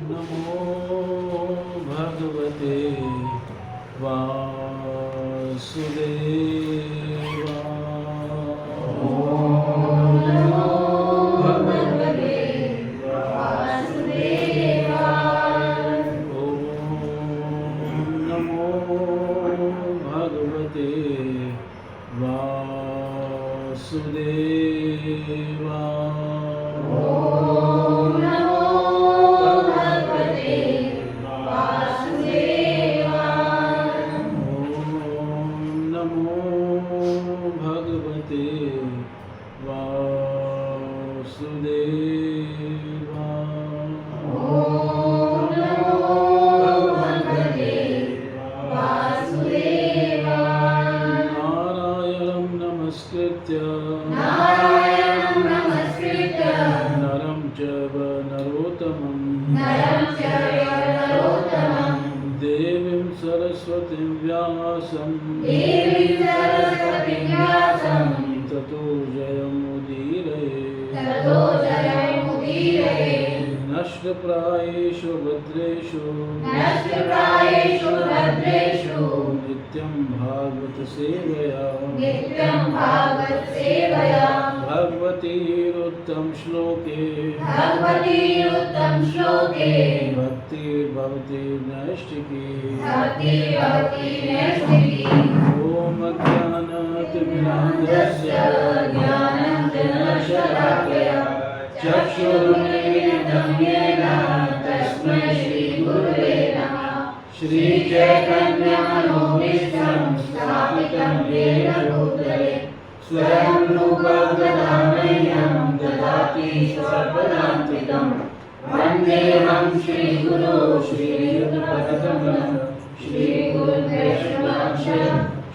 नमो भगवते नरं चैव नरोत्तमं देवीं सरस्वतीं व्यासं ततो जयमुदीरये नष्टप्रायेषु भद्रेषु नित्यं भागवत सेवया भगवतीरुत्तम श्लोके भक्तिर्भवति नैष्ठिकी ॐ अज्ञानतिमिरान्धस्य चक्षुरुन्मीलितं येन तस्मै श्रीगुरुवे नमः। श्रीचैतन्यमनोभीष्टं स्थापितं येन भूतले स्वयं रूपं ददाम्यहं ददाति स्वपदान्तिकं वन्देऽहं श्रीगुरो श्रीयुतपदकमलं श्रीगुरुवैष्णवं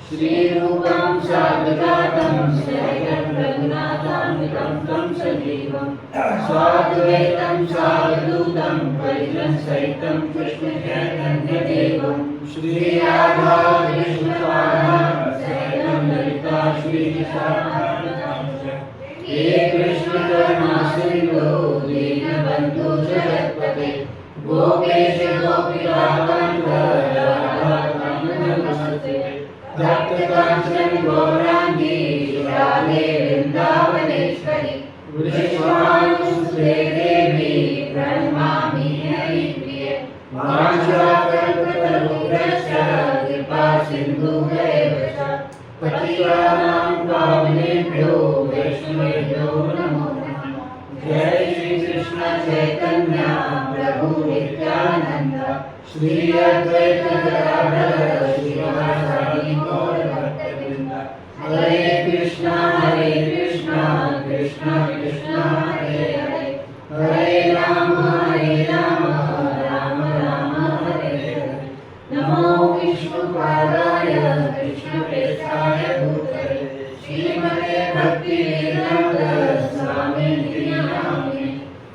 श्रीरूपं साग्रजातं सहितं रघुनाथान्वितं तं सजीवं साद्वैतं सावधूतं परिजन सहितं कृष्णचैतन्यदेवं श्रीराधा कृष्णपादान् सहितं ललिता श्रीविशाखान्वितं हे कृष्ण करुणा सिन्धो दीनबन्धो जगत्पते गोपेश गोपिकान्त राधाकान्त नमस्ते भक्तकांचन गौरांगी राधे वृंदावनेश्वरी वृषभानुसुते देवी प्रणमामि हरिप्रिये वाञ्छाकल्पतरुभ्यश्च कृपा सिन्धुभ्येव च पतितानां पावनेभ्यो वैष्णवेभ्यो नमो नमः। जय श्री कृष्ण चैतन्य प्रभु नित्यानंद श्री अद्वैत गदाधर श्रीवासादि गौर भक्तवृंद। हरे कृष्णा कृष्णा कृष्णा हरे हरे हरे राम राम राम हरे हरे। नमो विष्णुपादाय कृष्णप्रेष्ठाय भूतले श्रीमते भक्तिवेदांत स्वामिनिधि नामिने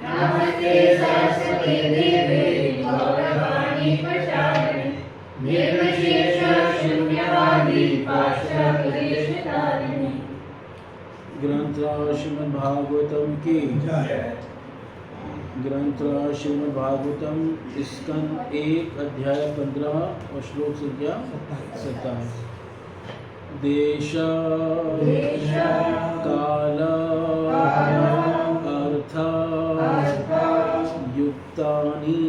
नमस्ते सरस्वती देवे गौरवाणी प्रचारिणे निर्विशेष शून्यवादी पाश्चात्यदेशतारिणे। ग्रंथराज श्रीमद् भागवतम की ग्रंथराज श्रीमद् भागवतम स्कंद 1 अध्याय 15 और श्लोक संख्या 27। देश काल अर्थ युक्तानि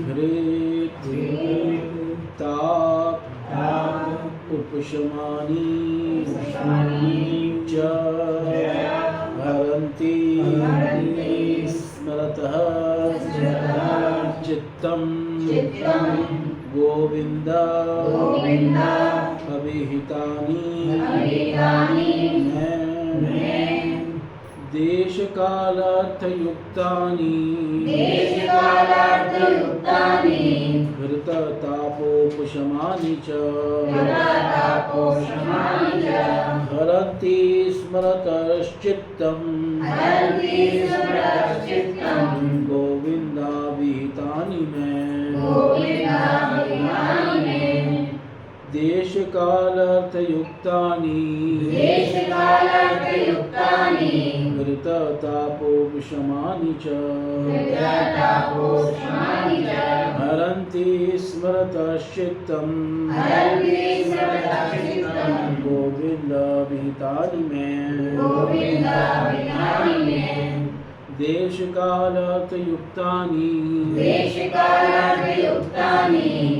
हृत् ताप उपशमानि च हरन्ति स्मरतः चित्तं गोविंद अभिहितानि देश कालार्थयुक्तानि हृत तापोपशमानि च हरन्ति स्मरतश्चित्तं गोविन्दाभिहितानि मे। देश कालार्थयुक्तानि हृत हृततापोपशमानि च हरन्ति स्मरतश्चित्तं गोविन्द विहितानि मे देशकालार्थयुक्तानि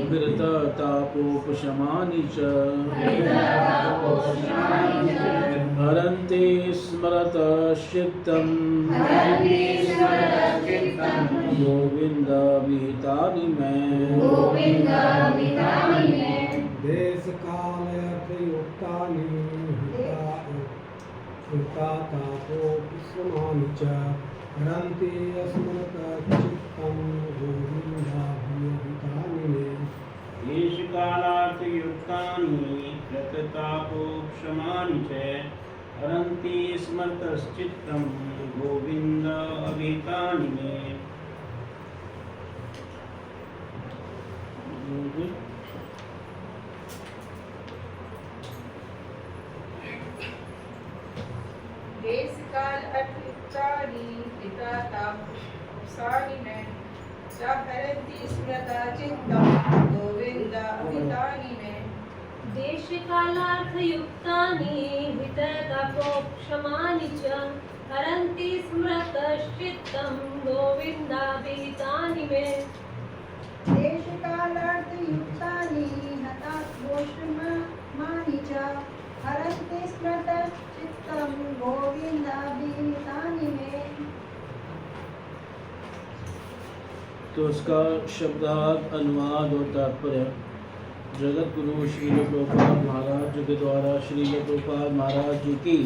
हृततापोपशमानि च हरन्ति स्मरतश्चित्तं गोविन्द विहितानि मे देशकालयुक्तानि हृततापोपशमानि च हरन्ति स्मरतश्चित्तं गोविन्दाभिहितानि मे देशकालार्थयुक्तानि हृततापोपशमानि च हरन्ति स्मरतश्चित्तं गोविन्द विहितानि मे देशकाल अर्थयुक्तानि हृततापोपशमानि च हरन्ति स्मरतश्चित्तं गोविन्द विहितानि मे देशकालार्थयुक्तानि हृततापोपशमानि च हरन्ति स्मरतश्चित्तं गोविन्दाभिहितानि मे देशकालार्थयुक्तानि हृततापोपशमानि च हरन्ति स्मरतश्चित्तं गोविन्दाभिहितानि मे। तो उसका शब्दार्थ, अनुवाद और तात्पर्य जगत गुरु श्रील प्रभुपाद महाराज जी के द्वारा श्रील प्रभुपाद महाराज जी की।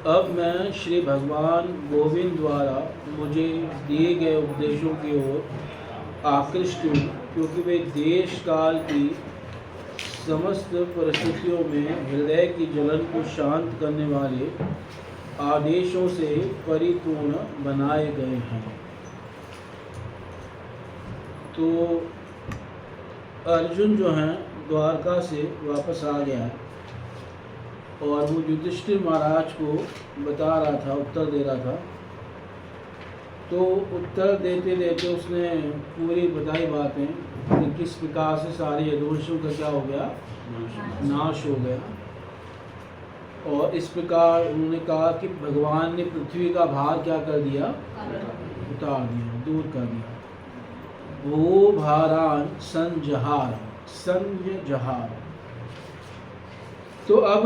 अब मैं श्री भगवान गोविंद द्वारा मुझे दिए गए उपदेशों की ओर आकृष्ट हूँ, क्योंकि वे देश काल की समस्त परिस्थितियों में हृदय की जलन को शांत करने वाले आदेशों से परिपूर्ण बनाए गए हैं। तो अर्जुन जो हैं द्वारका से वापस आ गया है और वो युधिष्ठिर महाराज को बता रहा था, उत्तर दे रहा था। तो उत्तर देते देते उसने पूरी बताई बातें कि किस प्रकार से सारे यदुवंशों का क्या हो गया, नाश हो गया। और इस प्रकार उन्होंने कहा कि भगवान ने पृथ्वी का भार क्या कर दिया, उतार दिया, दूर कर दिया। वो भारान संजहार, संजहार। तो अब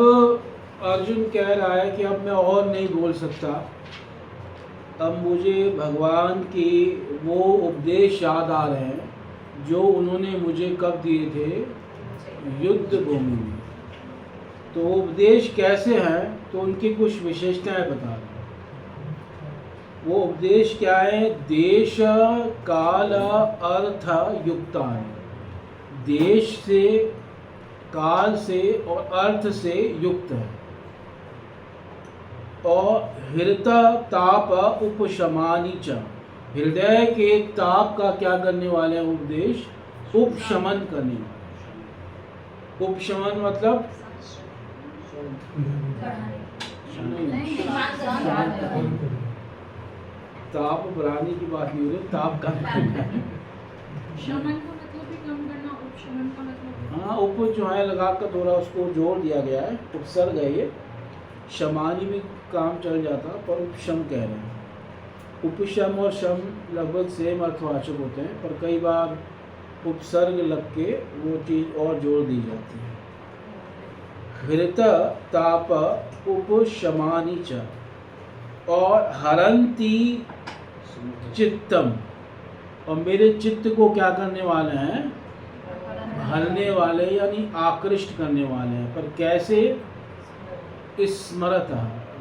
अर्जुन कह रहा है कि अब मैं और नहीं बोल सकता, अब मुझे भगवान की वो उपदेश याद आ रहे हैं जो उन्होंने मुझे कब दिए थे, युद्ध भूमि में। तो वो उपदेश कैसे हैं, तो उनकी कुछ विशेषताएं बता रहे हैं। वो उपदेश क्या है, देश काल अर्थ युक्तानि, देश से, काल से और अर्थ से युक्त है। और हृतताप उपशमानि च, हृदय के ताप का क्या करने वाले हैं उपदेश, उपशमन करने वाले। उपशमन मतलब ताप बढ़ाने की बात नहीं हो रही, ताप कम करना है। शमन का मतलब भी कम करना, उपशमन का मतलब। हाँ, उप जो है लगा कर थोड़ा उसको जोड़ दिया गया है, उपसर्ग है ये। शमानी भी काम चल जाता, पर उपशम कह रहे हैं। उपशम और शम लगभग सेम अर्थवाचक होते हैं, पर कई बार उपसर्ग लग के वो चीज़ और जोड़ दी जाती है। हृत ताप उपशमानि च, और हरंती चित्तम, और मेरे चित्त को क्या करने वाले हैं, हरने वाले यानी आकृष्ट करने वाले हैं। पर कैसे, स्मरत,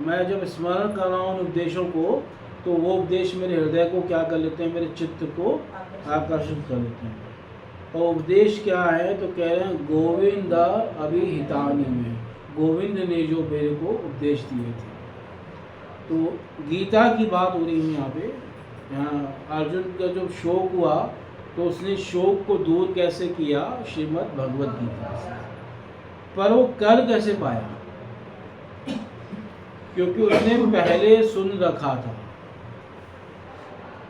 मैं जब स्मरण कर रहा हूँ उन उपदेशों को, तो वो उपदेश मेरे हृदय को क्या कर लेते हैं, मेरे चित्त को आकर्षित कर लेते हैं। और उपदेश क्या है, तो कह रहे हैं गोविंद अभिहितानि में, गोविंद ने जो मेरे को उपदेश दिए थे। तो गीता की बात हो रही है यहाँ पे। यहाँ अर्जुन का जब शोक हुआ तो उसने शोक को दूर कैसे किया, श्रीमद् भगवद गीता से। पर वो कर कैसे पाया, क्योंकि उसने पहले सुन रखा था,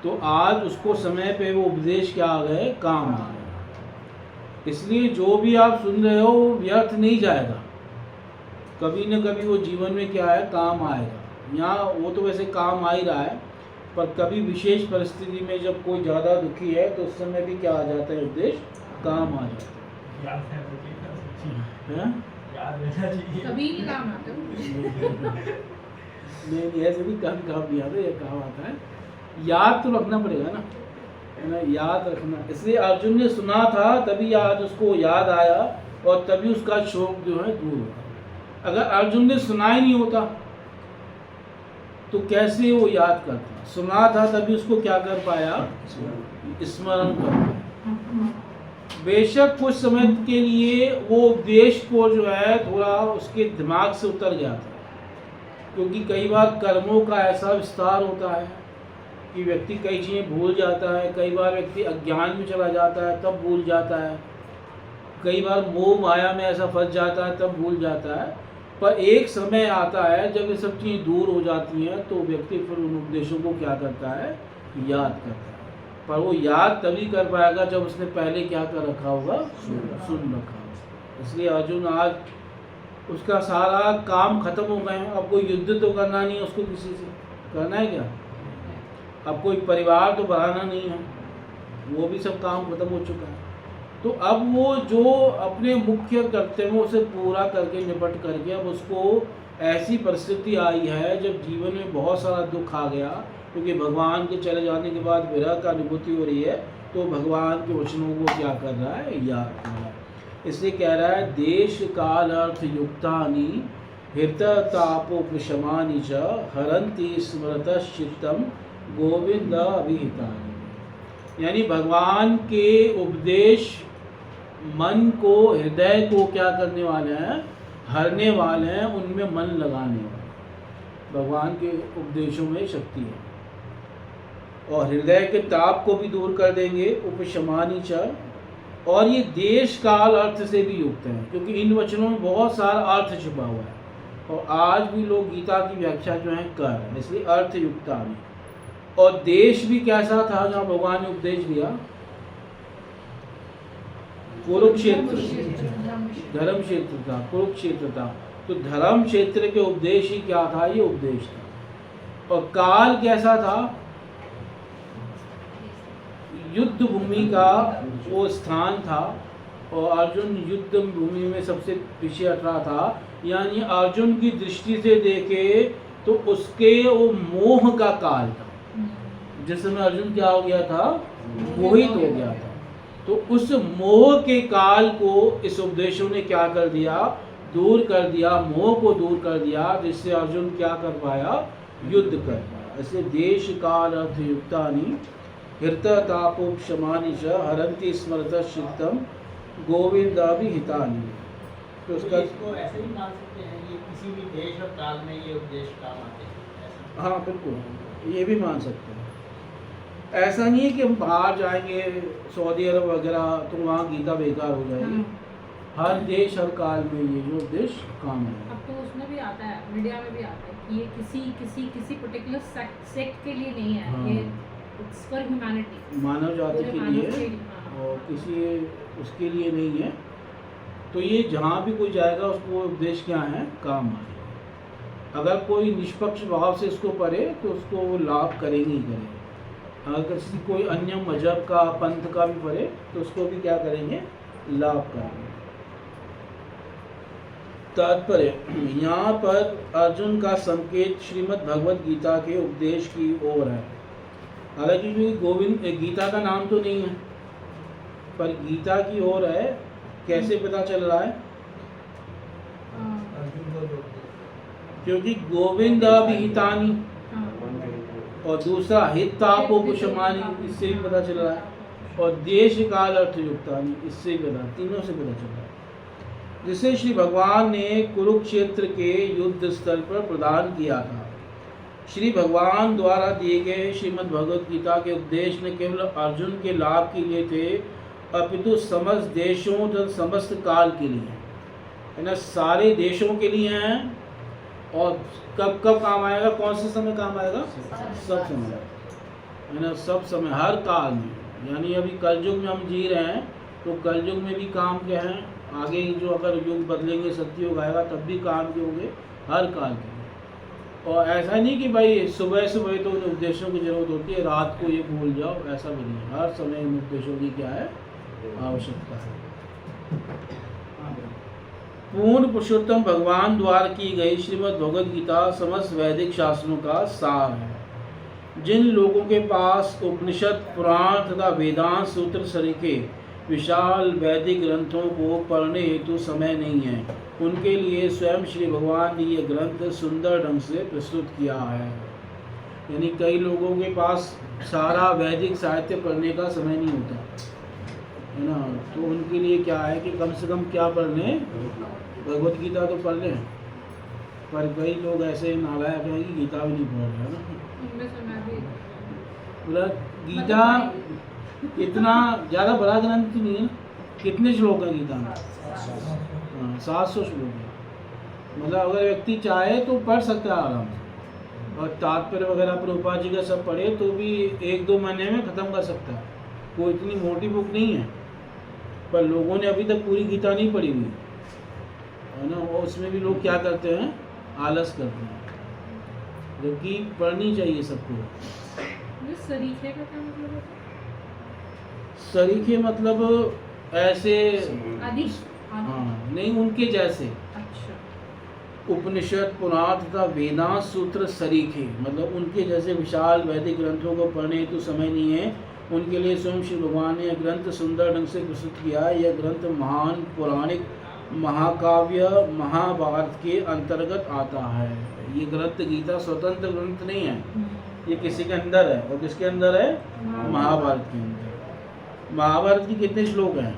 तो आज उसको समय पे वो उपदेश क्या आ गए, काम आ गए। इसलिए जो भी आप सुन रहे हो वो व्यर्थ नहीं जाएगा, कभी न कभी वो जीवन में क्या है, काम आएगा। यहाँ वो तो वैसे काम आ ही रहा है, पर कभी विशेष परिस्थिति में जब कोई ज़्यादा दुखी है तो उस समय भी क्या आ जाता है, उपदेश काम आ जाता है। कभी नहीं काम आता नहीं, ऐसे भी काम नहीं आता, ये काम आता है। याद तो रखना पड़ेगा ना, है ना, याद रखना। इसलिए अर्जुन ने सुना था तभी आज उसको याद आया और तभी उसका शोक जो है दूर हुआ। अगर अर्जुन ने सुना ही नहीं होता तो कैसे वो याद करता? सुना था तभी उसको क्या कर पाया, स्मरण कर पाया। बेशक कुछ समय के लिए वो उपदेश को जो है थोड़ा उसके दिमाग से उतर गया था, क्योंकि कई बार कर्मों का ऐसा विस्तार होता है कि व्यक्ति कई चीज़ें भूल जाता है। कई बार व्यक्ति अज्ञान में चला जाता है तब भूल जाता है, कई बार मोह माया में ऐसा फंस जाता है तब भूल जाता है। पर एक समय आता है जब ये सब चीज़ें दूर हो जाती हैं तो व्यक्ति फिर उन उपदेशों को क्या करता है, याद करता है। पर वो याद तभी कर पाएगा जब उसने पहले क्या कर रखा होगा, सुन रखा होगा। इसलिए अर्जुन आज उसका सारा काम खत्म हो गए हैं। अब कोई युद्ध तो करना नहीं है उसको, किसी से करना है क्या? अब कोई परिवार तो बढ़ाना नहीं है, वो भी सब काम खत्म हो चुका है। तो अब वो जो अपने मुख्य कर्तव्यों से पूरा करके निपट करके अब उसको ऐसी परिस्थिति आई है जब जीवन में बहुत सारा दुख आ गया, क्योंकि भगवान के चले जाने के बाद विरह का अनुभूति हो रही है, तो भगवान के वचनों को क्या कर रहा है, याद कर रहा है। इसलिए कह रहा है देश काल अर्थ युक्तानि हित तापोपशमानि च हरन्ति स्मृतश्चित्तम गोविंद अभिहितानि। यानी भगवान के उपदेश मन को, हृदय को क्या करने वाले हैं, हरने वाले हैं, उनमें मन लगाने वाले। भगवान के उपदेशों में शक्ति है और हृदय के ताप को भी दूर कर देंगे, उपशमानि च। और ये देश काल अर्थ से भी युक्त है, क्योंकि इन वचनों में बहुत सारा अर्थ छुपा हुआ है और आज भी लोग गीता की व्याख्या जो है कर रहे हैं, इसलिए अर्थ युक्ता में। और देश भी कैसा था जहाँ भगवान ने उपदेश दिया, कुरुक्षेत्र, धर्म क्षेत्र था, कुरुक्षेत्र था। तो धर्म क्षेत्र के उपदेश ही क्या था, ये उपदेश था। और काल कैसा था, युद्ध भूमि का वो स्थान था और अर्जुन युद्ध भूमि में सबसे पीछे हट रहा था। यानी अर्जुन की दृष्टि से देखे तो उसके वो मोह का काल था, जिस समय अर्जुन क्या हो गया था, मोहित हो गया था। तो उस मोह के काल को इस उपदेशों ने क्या कर दिया, दूर कर दिया, मोह को दूर कर दिया, जिससे अर्जुन क्या कर पाया, युद्ध कर पाया। ऐसे देश काल अर्थ युक्तानि हृत तापोपशमानि च हरन्ति स्मृतश्चित्तम गोविंदाभिहितानि। तो उसका इसको ऐसे ही मान सकते हैं, ये किसी भी देश और काल में ये उपदेश काम आते हैं। हाँ बिल्कुल, ये भी मान सकते हैं। ऐसा नहीं है कि हम बाहर जाएंगे सऊदी अरब वगैरह तो वहाँ गीता बेकार हो जाएगी। हर देश हर काल में ये जो उपदेश काम है। अब तो उसमें भी आता है, मीडिया में भी आता है कि ये किसी पर्टिकुलर सेक्ट के लिए नहीं है, हाँ। ये इट्स फॉर ह्यूमैनिटी, मानव जाति के लिए और किसी उसके लिए नहीं है। तो ये जहाँ भी कोई जाएगा उसको उपदेश क्या है, काम आएगा। अगर कोई निष्पक्ष भाव से इसको पढ़े तो उसको वो लाभ करेंगे ही करेंगे। अगर किसी कोई अन्य मजहब का, पंथ का भी पढ़े तो उसको भी क्या करेंगे, लाभ करेंगे। तात्पर्य, यहाँ पर अर्जुन का संकेत श्रीमद् भगवद गीता के उपदेश की ओर है। हालांकि गोविंद गीता का नाम तो नहीं है, पर गीता की ओर है। कैसे पता चल रहा है, क्योंकि गोविंद अभिहितानि और दूसरा हितापोपशमानि, इससे भी पता चल रहा है। और देश काल अर्थ युक्तानि, इससे भी पता, तीनों से पता चल रहा है। जिसे श्री भगवान ने कुरुक्षेत्र के युद्ध स्थल पर प्रदान किया था। श्री भगवान द्वारा दिए गए श्रीमद् भगवद गीता के उपदेश न केवल अर्जुन के लाभ के लिए थे, अपितु समस्त देशों तथा समस्त काल के लिए, है ना, सारे देशों के लिए हैं और कब कब काम आएगा, कौन से समय काम आएगा? सब समय, है ना, सब समय, हर काल में। यानी अभी कलयुग में हम जी रहे हैं, तो कलयुग में भी काम क्या है, आगे जो अगर युग बदलेंगे, सत्ययुग आएगा, तब भी काम के होंगे, हर काल के। और ऐसा नहीं कि भाई सुबह सुबह तो उन उपदेशों की जरूरत होती है, रात को ये भूल जाओ, ऐसा भी नहीं। हर समय इन उपदेशों की क्या है, आवश्यकता है। पूर्ण पुरुषोत्तम भगवान द्वारा की गई श्रीमद् भगवद गीता समस्त वैदिक शास्त्रों का सार है। जिन लोगों के पास उपनिषद, पुराण तथा वेदांत सूत्र सरीखे विशाल वैदिक ग्रंथों को पढ़ने हेतु समय नहीं है, उनके लिए स्वयं श्री भगवान ने यह ग्रंथ सुंदर ढंग से प्रस्तुत किया है। यानी कई लोगों के पास सारा वैदिक साहित्य पढ़ने का समय नहीं होता, है ना, तो उनके लिए क्या है कि कम से कम क्या पढ़ लें, भगवत गीता तो पढ़ लें। पर कई लोग ऐसे नालायक हैं कि गीता भी नहीं पढ़ रहे, है ना। उनमें से मैं भी पूरा गीता इतना ज़्यादा बड़ा ग्रंथ नहीं है ना। कितने श्लोक हैं गीता में? हाँ, 700 श्लोक है। मतलब अगर व्यक्ति चाहे तो पढ़ सकता है आराम से, और तात्पर्य वगैरह प्रभुपाद जी का सब पढ़े तो भी 1-2 महीने में ख़त्म कर सकता है। कोई इतनी मोटी बुक नहीं है, पर लोगों ने अभी तक पूरी गीता नहीं पढ़ी हुई, है ना। और उसमें भी लोग क्या करते हैं, आलस करते हैं, जबकि पढ़नी चाहिए सबको। ये सरीखे का क्या मतलब होता है? सरीखे मतलब ऐसे, आदि। हाँ, नहीं, उनके जैसे। अच्छा। उपनिषद, पुराण तथा वेदांत सूत्र सरीखे मतलब उनके जैसे विशाल वैदिक ग्रंथों को पढ़ने हेतु तो समय नहीं है, उनके लिए स्वयं श्री भगवान ने यह ग्रंथ सुंदर ढंग से प्रस्तुत किया है। यह ग्रंथ महान पौराणिक महाकाव्य महाभारत के अंतर्गत आता है। ये ग्रंथ गीता स्वतंत्र ग्रंथ नहीं है, ये किसी के अंदर है। और किसके अंदर है? महाभारत के अंदर। महाभारत की कितने श्लोक हैं?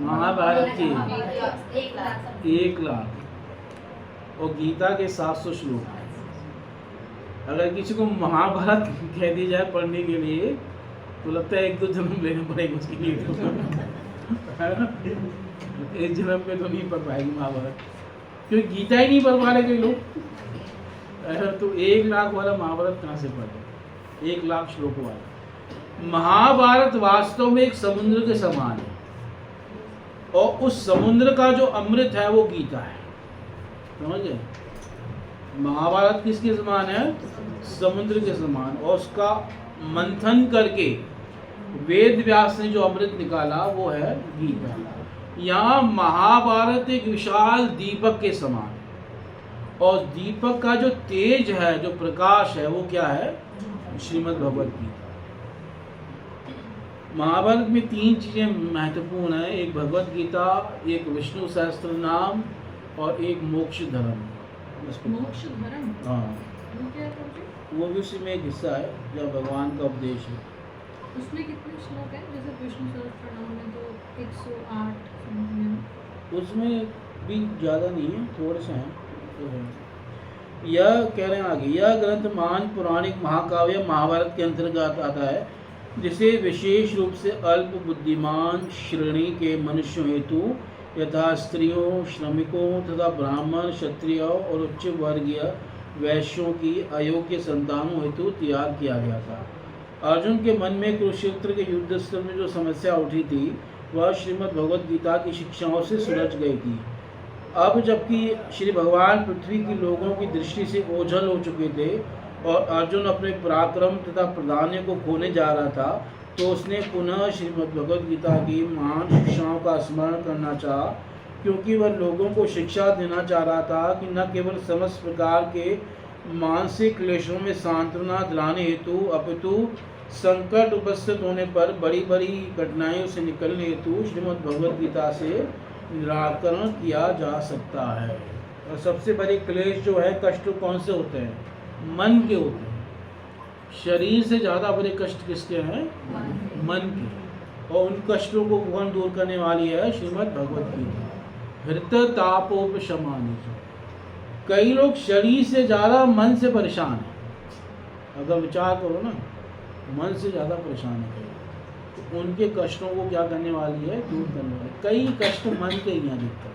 महाभारत की 1 लाख और गीता के 700 श्लोक हैं। अगर किसी को महाभारत कह दी जाए पढ़ने के लिए तो लगता है 1-2 जन्म लेने पड़ेगा उसके लिए, है ना। एक जन्म पे तो नहीं पढ़ पाएगी महाभारत, क्योंकि गीता ही नहीं पढ़ पा रहे कई लोग। तो 1 लाख वाला महाभारत कहाँ से पढ़े? 1 लाख श्लोक वाला महाभारत वास्तव में एक समुद्र के समान है, और उस समुद्र का जो अमृत है वो गीता है, समझे। महाभारत किसके समान है? समुद्र के समान। और उसका मंथन करके वेद व्यास ने जो अमृत निकाला वो है गीता। यहाँ महाभारत एक विशाल दीपक के समान है, और दीपक का जो तेज है, जो प्रकाश है, वो क्या है? श्रीमद् भगवद गीता। महाभारत में 3 चीज़ें महत्वपूर्ण हैं, एक भगवद गीता, एक विष्णु सहस्त्र नाम, और एक मोक्ष धर्म। मोक्ष धर्म, हाँ, वो क्या है? वो भी उसी में एक हिस्सा है जब भगवान का उपदेश है। उसमें कितने श्लोक हैं? जैसे विष्णु सहस्त्रनाम में तो 108 हैं। उसमें भी ज़्यादा नहीं है, थोड़े से हैं तो है। यह कह रहे हैं आगे, यह ग्रंथ महान पौराणिक महाकाव्य महाभारत के अंतर्गत आता है, जिसे विशेष रूप से अल्प बुद्धिमान श्रेणी के मनुष्यों हेतु यथा स्त्रियों, श्रमिकों तथा ब्राह्मण, क्षत्रियों और उच्च वर्गीय वैश्यों की अयोग्य संतानों हेतु तैयार किया गया था। अर्जुन के मन में कुरुक्षेत्र के युद्ध स्थल में जो समस्या उठी थी वह श्रीमद् भगवद गीता की शिक्षाओं से सुलझ गई थी। अब जबकि श्री भगवान पृथ्वी के लोगों की दृष्टि से ओझल हो चुके थे और अर्जुन अपने पराक्रम तथा प्राधान्य को खोने जा रहा था, तो उसने पुनः श्रीमद् भगवद गीता की महान शिक्षाओं का स्मरण करना चाहा, क्योंकि वह लोगों को शिक्षा देना चाह रहा था कि न केवल समस्त प्रकार के मानसिक क्लेशों में सांत्वना दिलाने हेतु, अपितु संकट उपस्थित होने पर बड़ी बड़ी कठिनाइयों से निकलने हेतु श्रीमद् भगवद गीता से निराकरण किया जा सकता है। और सबसे बड़े क्लेश जो है, कष्ट कौन से होते हैं? मन के होते हैं। शरीर से ज़्यादा बड़े कष्ट किसके हैं? मन के। और उन कष्टों को कौन दूर करने वाली है? श्रीमद् भगवद गीता। हृत तापोपशमानि। कई लोग शरीर से ज़्यादा मन से परेशान हैं। अगर विचार करो ना, मन से ज़्यादा परेशान है, तो उनके कष्टों को क्या करने वाली है? दूर करने वाली। कई कष्ट मन के ही अधिकतर,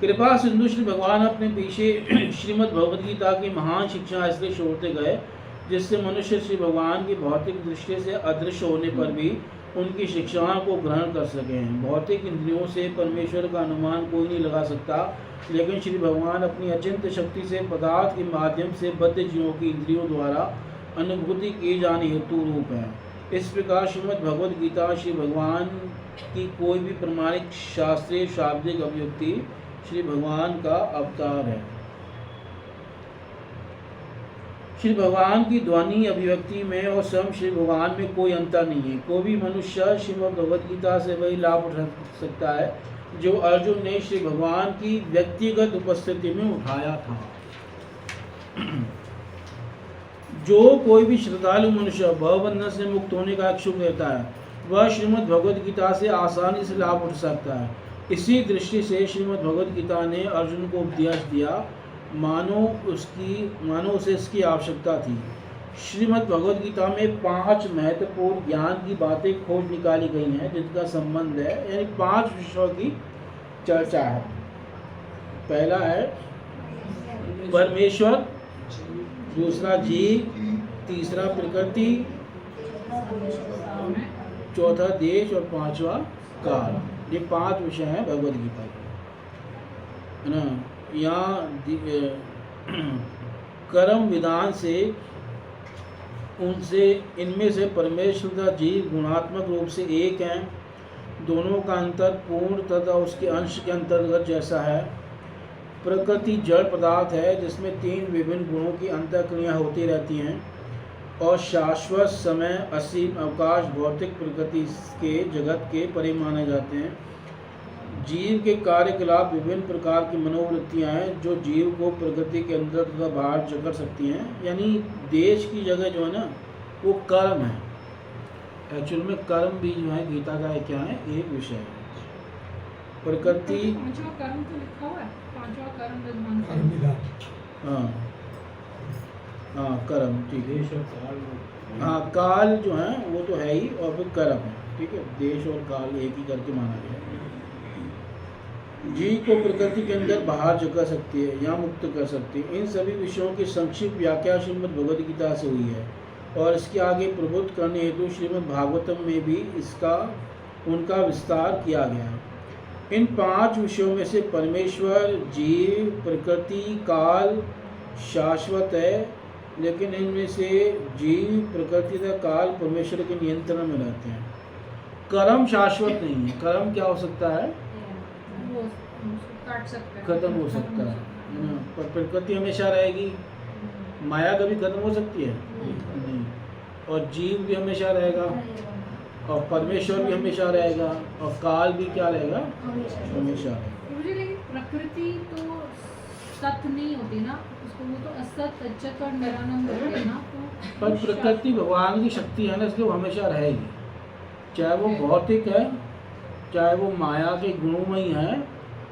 कृपा सिंधु श्री भगवान अपने पीछे श्रीमद् भगवद गीता की महान शिक्षा इसलिए छोड़ते गए जिससे मनुष्य श्री भगवान की भौतिक दृष्टि से अदृश्य होने पर भी उनकी शिक्षाओं को ग्रहण कर सकें। भौतिक इंद्रियों से परमेश्वर का अनुमान कोई नहीं लगा सकता, लेकिन श्री भगवान अपनी अचिंत्य शक्ति से पदार्थ के माध्यम से बद्ध जीवों की इंद्रियों द्वारा अनुभूति की जाने हेतु रूप है। इस प्रकार श्रीमद् भगवद गीता श्री भगवान की कोई भी प्रमाणिक शास्त्रीय शाब्दिक अभिव्यक्ति श्री भगवान का अवतार है। श्री भगवान की ध्वनि अभिव्यक्ति में और स्वयं श्री भगवान में कोई अंतर नहीं है। कोई भी मनुष्य श्रीमद् भगवद गीता से वही लाभ उठा सकता है जो अर्जुन ने श्री भगवान की व्यक्तिगत उपस्थिति में उठाया था। जो कोई भी श्रद्धालु मनुष्य भवबंधन से मुक्त होने का इच्छुक रहता है वह श्रीमद् भगवद गीता से आसानी से लाभ उठा सकता है। इसी दृष्टि से श्रीमद् भगवद गीता ने अर्जुन को उपदेश दिया मानो उसे इसकी आवश्यकता थी। श्रीमद् भगवद गीता में 5 महत्वपूर्ण ज्ञान की बातें खोज निकाली गई हैं जिनका संबंध है, यानी 5 विषयों की चर्चा है। पहला है परमेश्वर, दूसरा जीव, तीसरा प्रकृति, चौथा देश और 5वां काल। ये 5 विषय हैं भगवद गीता के, है ना। यहाँ कर्म विधान से उनसे इनमें से परमेश्वर तथा जीव गुणात्मक रूप से एक हैं। दोनों का अंतर पूर्ण तथा उसके अंश के अंतर्गत जैसा है। प्रकृति जड़ पदार्थ है जिसमें 3 विभिन्न गुणों की अंतःक्रिया होती रहती हैं और शाश्वत समय असीम अवकाश भौतिक प्रकृति के जगत के परे माने जाते हैं। जीव के कार्यकलाप विभिन्न प्रकार की मनोवृत्तियां हैं जो जीव को प्रकृति के अंदर तथा बाहर जकड़ सकती हैं। यानी देश की जगह जो है ना वो कर्म है। एक्चुअल में कर्म भी जो है गीता का क्या है, एक विषय है। प्रकृति 5वां कर्म तो लिखा हुआ है, 5वां कर्म विधान से। कर्म विधान। हाँ कर्म, ठीक है। देश और काल, हाँ काल जो है वो तो है ही, और फिर कर्म है, ठीक है। देश और काल एक ही करके माना गया है। जीव को प्रकृति के अंदर बाहर जगा सकती है या मुक्त कर सकती है। इन सभी विषयों की संक्षिप्त व्याख्या श्रीमद् भगवद गीता से हुई है और इसके आगे प्रबुद्ध करने हेतु श्रीमद् भागवतम में भी उनका विस्तार किया गया है। इन 5 विषयों में से परमेश्वर, जीव, प्रकृति, काल शाश्वत है, लेकिन इनमें से जीव, प्रकृति तथा काल परमेश्वर के नियंत्रण में रहते हैं। कर्म शाश्वत नहीं है। कर्म क्या हो सकता है, वो काट सकते हैं, खत्म हो सकता है ना। पर प्रकृति हमेशा रहेगी। माया कभी खत्म हो सकती है नहीं। और जीव भी हमेशा रहेगा और परमेश्वर भी हमेशा रहेगा और काल भी क्या रहेगा, हमेशा रहेगा। मुझे लेकिन प्रकृति तो सत नहीं होती ना, उसको वो तो असत अच्युत और निरानंद होते हैं ना। तो पर प्रकृति भगवान की शक्ति है ना, इसलिए वो हमेशा रहेगी। चाहे वो भौतिक है, चाहे वो माया के गुणोमयी है,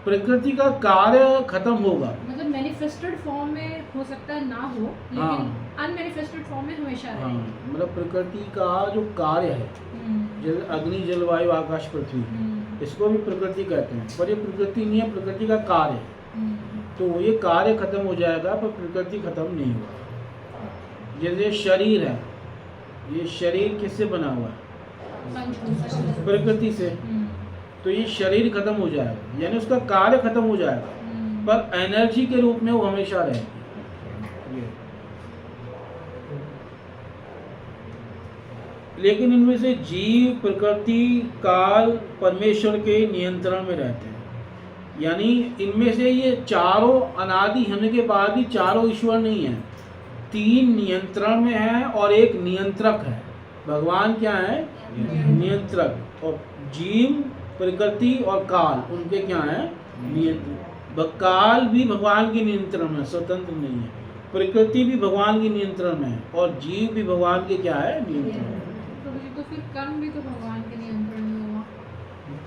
प्रकृति का कार्य खत्म होगा। मतलब मैनिफेस्टेड फॉर्म में हो सकता है ना हो, लेकिन अनमैनिफेस्टेड फॉर्म में हमेशा हाँ, रहेगी। मतलब प्रकृति का जो कार्य है, जैसे अग्नि, जलवायु, आकाश, पृथ्वी, इसको भी प्रकृति कहते हैं। पर ये प्रकृति नहीं है, प्रकृति का कार्य है। तो ये कार्य खत्म हो जाएगा पर प्रकृति खत्म नहीं होगा। जैसे शरीर है, ये शरीर किससे बना हुआ है, प्रकृति से। तो ये शरीर खत्म हो जाएगा, यानी उसका कार्य खत्म हो जाएगा, पर एनर्जी के रूप में वो हमेशा रहेगी। लेकिन इनमें से जीव, प्रकृति, काल परमेश्वर के नियंत्रण में रहते हैं। यानी इनमें से ये चारों अनादि होने के बाद भी चारों ईश्वर नहीं है। 3 नियंत्रण में है और एक नियंत्रक है। भगवान क्या है, नियंत्रक। और जीव, प्रकृति और काल उनके क्या है, नियंत्रण। काल भी भगवान के नियंत्रण में, स्वतंत्र नहीं है। प्रकृति भी भगवान के नियंत्रण में है और जीव भी भगवान के क्या है, नियंत्रण में। तो फिर कर्म भी तो भगवान के नियंत्रण में हुआ।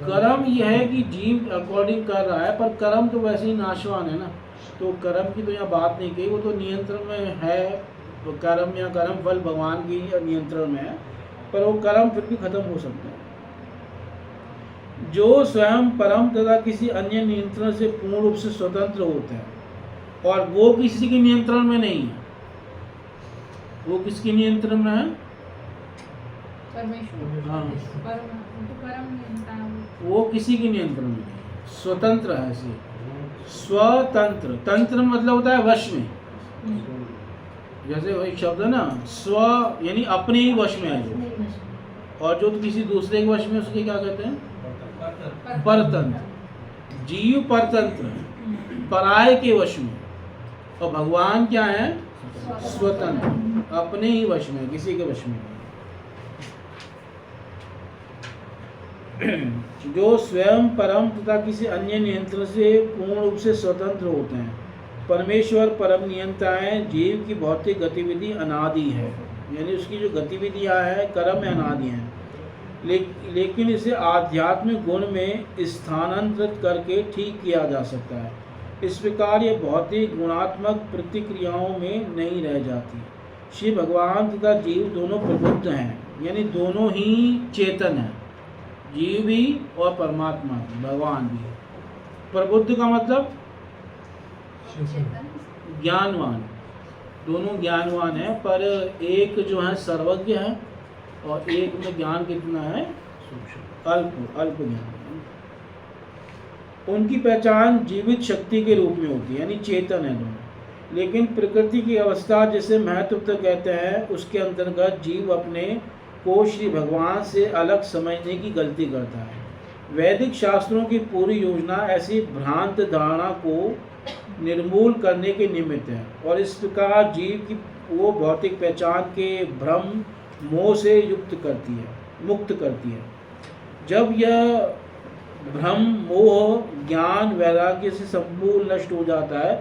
कर्म यह है कि जीव अकॉर्डिंग कर रहा है, पर कर्म तो वैसे ही नाशवान है ना। तो कर्म की तो यहाँ बात नहीं की, वो तो नियंत्रण में है। तो कर्म या कर्म फल भगवान की नियंत्रण में है, पर वो कर्म फिर भी खत्म हो सकता है। जो स्वयं परम तथा किसी अन्य नियंत्रण से पूर्ण रूप से स्वतंत्र होता है और वो किसी के नियंत्रण में नहीं है। वो किसके नियंत्रण में है? परमेश्वर। हाँ। परम नियंता है वो। वो किसी के नियंत्रण में नहीं, स्वतंत्र है। ऐसे स्वतंत्र, तंत्र मतलब होता है वश में। जैसे वही शब्द है ना, स्व यानी अपने ही वश में है जो, और जो किसी दूसरे के वश में उसके क्या कहते हैं? परतंत्र। जीव परतंत्र है, पराये के वश में, और भगवान क्या है? स्वतंत्र, अपने ही वश में, किसी के वश में। जो स्वयं परम तथा किसी अन्य नियंत्रण से पूर्ण रूप से स्वतंत्र होते हैं। परमेश्वर परम नियंता है। जीव की भौतिक गतिविधि अनादि है, यानी उसकी जो गतिविधियां हैं कर्म में अनादि हैं, लेकिन इसे आध्यात्मिक गुण में स्थानांतरित करके ठीक किया जा सकता है। इस प्रकार ये भौतिक गुणात्मक प्रतिक्रियाओं में नहीं रह जाती। श्री भगवान तथा जीव दोनों प्रबुद्ध हैं, यानी दोनों ही चेतन हैं, जीव भी और परमात्मा भी, भगवान भी। प्रबुद्ध का मतलब ज्ञानवान, दोनों ज्ञानवान है, पर एक जो है सर्वज्ञ है और एक में ज्ञान कितना है? अल्प ज्ञान। उनकी पहचान जीवित शक्ति के रूप में होती है, यानी चेतन है दोनों। लेकिन प्रकृति की अवस्था जिसे महत्व कहते हैं, उसके अंतर्गत जीव अपने को श्री भगवान से अलग समझने की गलती करता है। वैदिक शास्त्रों की पूरी योजना ऐसी भ्रांत धारणा को निर्मूल करने के निमित्त है, और इस प्रकार जीव की वो भौतिक पहचान के भ्रम मोह से मुक्त करती है। जब यह भ्रम मोह ज्ञान वैराग्य से संपूर्ण नष्ट हो जाता है,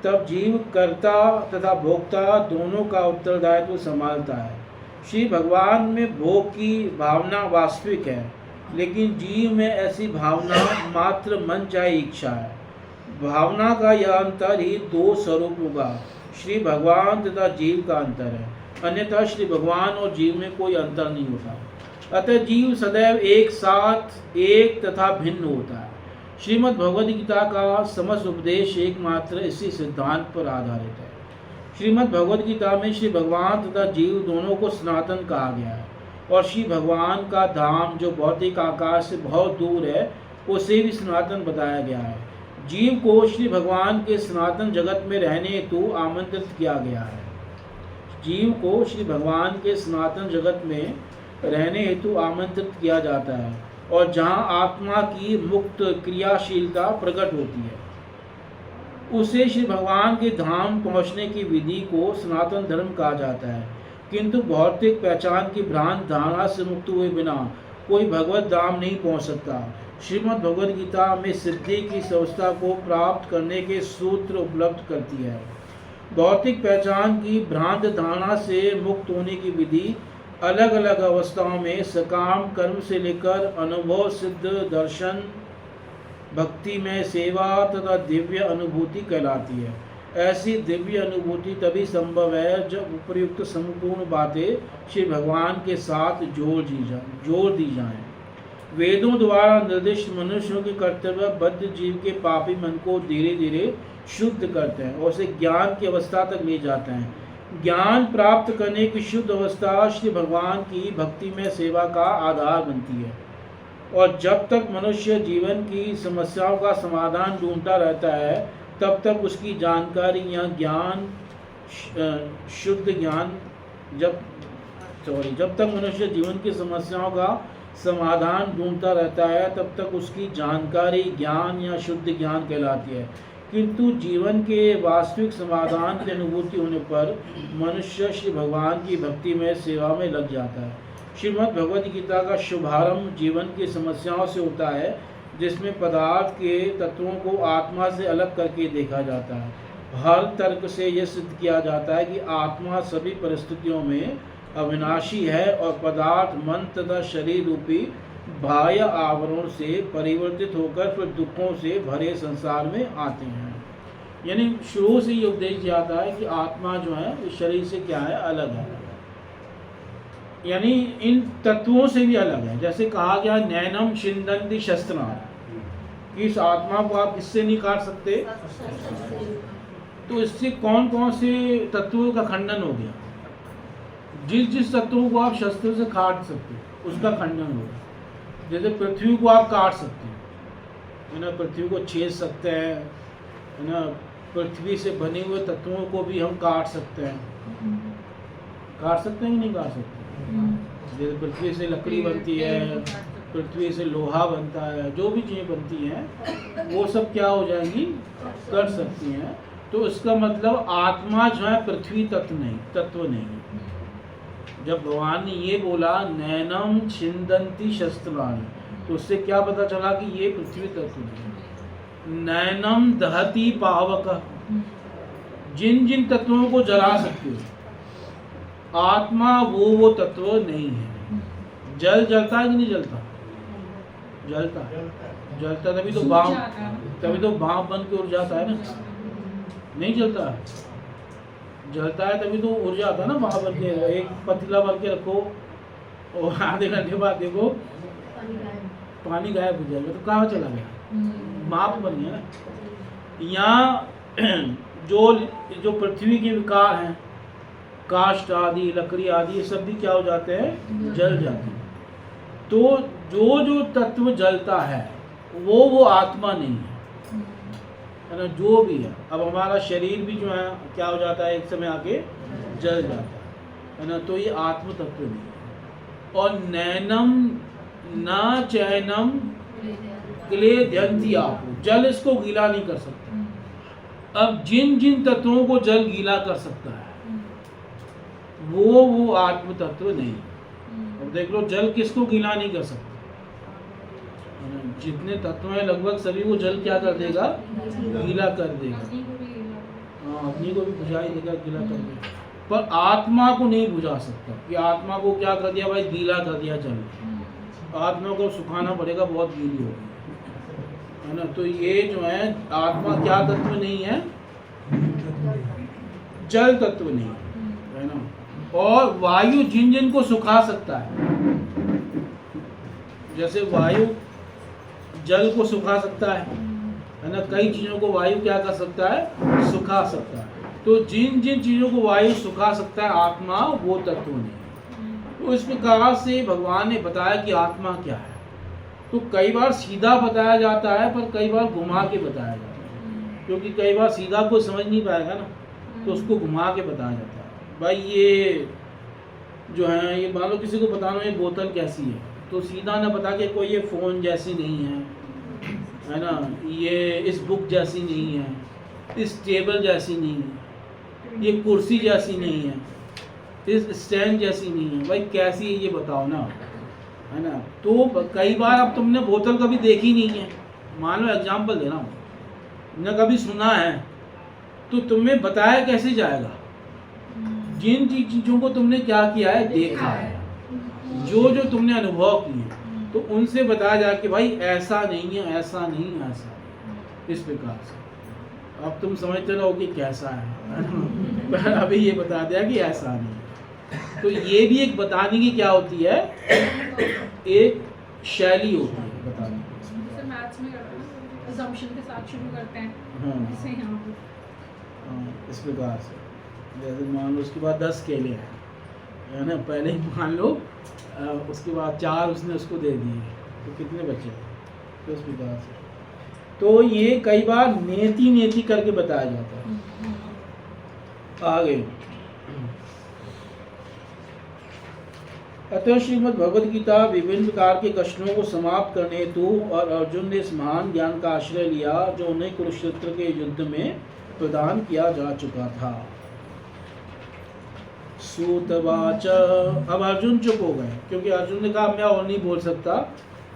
तब जीव कर्ता तथा भोक्ता दोनों का उत्तरदायित्व संभालता है। श्री भगवान में भोग की भावना वास्तविक है, लेकिन जीव में ऐसी भावना मात्र मनचाही इच्छा है। भावना का यह अंतर ही दो स्वरूपों का, श्री भगवान तथा जीव का अंतर है, अन्यथा श्री भगवान और जीव में कोई अंतर नहीं होता। अतः जीव सदैव एक साथ एक तथा भिन्न होता है। श्रीमद् भगवद गीता का समस्त उपदेश एकमात्र इसी सिद्धांत पर आधारित है। श्रीमद् भगवद गीता में श्री भगवान तथा जीव दोनों को सनातन कहा गया है, और श्री भगवान का धाम जो भौतिक आकाश से बहुत दूर है, उसे भी सनातन बताया गया है। जीव को श्री भगवान के सनातन जगत में रहने हेतु आमंत्रित किया गया है। जीव को श्री भगवान के सनातन जगत में रहने हेतु आमंत्रित किया जाता है, और जहाँ आत्मा की मुक्त क्रियाशीलता प्रकट होती है, उसे श्री भगवान के धाम पहुँचने की विधि को सनातन धर्म कहा जाता है। किंतु भौतिक पहचान की भ्रांत धारणा से मुक्त हुए बिना कोई भगवत धाम नहीं पहुँच सकता। श्रीमद् भगवद गीता में सिद्धि की अवस्था को प्राप्त करने के सूत्र उपलब्ध करती है। भौतिक पहचान की भ्रांत धारणा से मुक्त होने की विधि अलग अलग अवस्थाओं में सकाम कर्म से लेकर अनुभव सिद्ध दर्शन, भक्ति में सेवा तथा दिव्य अनुभूति कहलाती है। ऐसी दिव्य अनुभूति तभी संभव है जब उपयुक्त संपूर्ण बातें श्री भगवान के साथ जोड़ दी जाएं। वेदों द्वारा निर्दिष्ट मनुष्यों के कर्तव्य बद्ध जीव के पापी मन को धीरे धीरे शुद्ध करते हैं और उसे ज्ञान की अवस्था तक ले जाते हैं। ज्ञान प्राप्त करने की शुद्ध अवस्था श्री भगवान की भक्ति में सेवा का आधार बनती है, और जब तक मनुष्य जीवन की समस्याओं का समाधान ढूंढता रहता है, तब तक उसकी जानकारी या ज्ञान शुद्ध ज्ञान जब तक मनुष्य जीवन की समस्याओं का समाधान ढूंढता रहता है, तब तक उसकी जानकारी ज्ञान या शुद्ध ज्ञान कहलाती है। किंतु जीवन के वास्तविक समाधान की अनुभूति होने पर मनुष्य श्री भगवान की भक्ति में सेवा में लग जाता है। श्रीमद् भगवद गीता का शुभारंभ जीवन की समस्याओं से होता है, जिसमें पदार्थ के तत्वों को आत्मा से अलग करके देखा जाता है। हर तर्क से यह सिद्ध किया जाता है कि आत्मा सभी परिस्थितियों में अविनाशी है, और पदार्थ मन तथा शरीर रूपी बाह्य आवरण से परिवर्तित होकर फिर दुखों से भरे संसार में आते हैं। यानी शुरू से ये उपदेश जाता है कि आत्मा जो है इस शरीर से क्या है, अलग है। यानी इन तत्वों से भी अलग है। जैसे कहा गया नैनम छिन्दन्ति शस्त्राणि, कि इस आत्मा को आप किससे नहीं काट सकते। तो इससे कौन कौन से तत्वों का खंडन हो गया। जिस जिस तत्वों को आप शस्त्र से काट सकते उसका खंडन हो गया। जैसे पृथ्वी को आप काट सकते हैं, है ना, पृथ्वी को छेद सकते हैं, है ना, पृथ्वी से बने हुए तत्वों को भी हम काट सकते हैं। काट सकते हैं कि नहीं काट सकते। जैसे पृथ्वी से लकड़ी बनती है, पृथ्वी से लोहा बनता है, जो भी चीज़ें बनती हैं वो सब क्या हो जाएंगी, कर सकती हैं। तो इसका मतलब आत्मा जो है पृथ्वी तत्व नहीं है। जब भगवान ने ये बोला नैनम छिन्दन्ति शस्त्राणि, तो उससे क्या पता चला कि ये पृथ्वी तत्व नहीं है। नैनम दहति पावक, जिन जिन तत्वों को जला सकते हो आत्मा वो तत्व नहीं है। जल जलता है कि नहीं जलता। जलता तभी तो बाँप बन के उड़ जाता है ना। नहीं जलता, जलता है तभी तो उड़ जाता है ना बाँप बन के। एक पतीला भर के रखो और आधे घंटे बाद देखो पानी गायब हो जाएगा, तो कहाँ चला गया, बाँप बन गया ना। यहाँ जो पृथ्वी के विकार हैं, काष्ठ आदि, लकड़ी आदि, ये सब भी क्या हो जाते हैं, जल जाते हैं। तो जो तत्व जलता है वो आत्मा नहीं है ना, जो भी है। अब हमारा शरीर भी जो है क्या हो जाता है, एक समय आके जल जाता है ना, तो ये आत्म तत्व नहीं है। और नैनम न चैनम क्लेद्यन्ति आपो, जल इसको गीला नहीं कर सकता। अब जिन जिन तत्वों को जल गीला कर सकता है वो आत्म तत्व नहीं। अब देख लो जल किसको गीला नहीं कर सकता। जितने तत्व हैं लगभग सभी को जल क्या कर देगा, गीला कर देगा। हाँ, अग्नि को भी बुझा ही देगा, गीला कर देगा। पर आत्मा को नहीं बुझा सकता कि आत्मा को क्या कर दिया भाई, गीला कर दिया जल। आत्मा को सुखाना पड़ेगा, बहुत गीली होगी, है ना। तो ये जो है आत्मा क्या तत्व नहीं है, जल तत्व नहीं है ना। और वायु जिन जिन को सुखा सकता है, जैसे वायु जल को सुखा सकता है ना, कई चीज़ों को वायु क्या कर सकता है, सुखा सकता है। तो जिन जिन चीज़ों को वायु सुखा सकता है आत्मा वो तत्व नहीं। तो इस प्रकार से भगवान ने बताया कि आत्मा क्या है। तो कई बार सीधा बताया जाता है पर कई बार घुमा के बताया जाता है, क्योंकि कई बार सीधा कोई समझ नहीं पाएगा ना, तो उसको घुमा के बताया जाता है। भाई ये जो है, ये मान लो किसी को बताना ये बोतल कैसी है, तो सीधा ना बता के कोई ये फ़ोन जैसी नहीं है ना, ये इस बुक जैसी नहीं है, इस टेबल जैसी नहीं है, ये कुर्सी जैसी नहीं है, इस स्टैंड जैसी नहीं है। भाई कैसी है ये बताओ ना, है ना। तो कई बार अब तुमने बोतल कभी देखी नहीं है, मान लो एग्जाम्पल देना, न कभी सुना है, तो तुम्हें बताया कैसे जाएगा। जिन चीज़ों को तुमने क्या किया है, देखा है, जो तुमने अनुभव किए, तो उनसे बताया जाए कि भाई ऐसा नहीं है, ऐसा नहीं, ऐसा नहीं। इस प्रकार से अब तुम समझते रहो कि कैसा है पर अभी ये बता दिया कि ऐसा नहीं। तो ये भी एक बताने की क्या होती है, एक शैली होती है बताने की। जैसे मैथ्स में करते हैं, assumption के साथ शुरू करते हैं, हाँ, जैसे यहाँ पे। इस प्रकार से जैसे मान लो उसके बाद 10 केले हैं, है ना, पहले ही मान लो उसके बाद 4 उसने उसको दे दिए, तो कितने बचे, तो उस प्रकार से। तो ये कई बार नेति करके बताया जाता है। आगे अतः श्रीमद् भगवद गीता विभिन्न प्रकार के कष्टों को समाप्त करने हेतु और अर्जुन ने इस महान ज्ञान का आश्रय लिया जो उन्हें कुरुक्षेत्र के युद्ध में प्रदान किया जा चुका था। सूतवाच, अब अर्जुन चुप हो गए, क्योंकि अर्जुन ने कहा मैं और नहीं बोल सकता।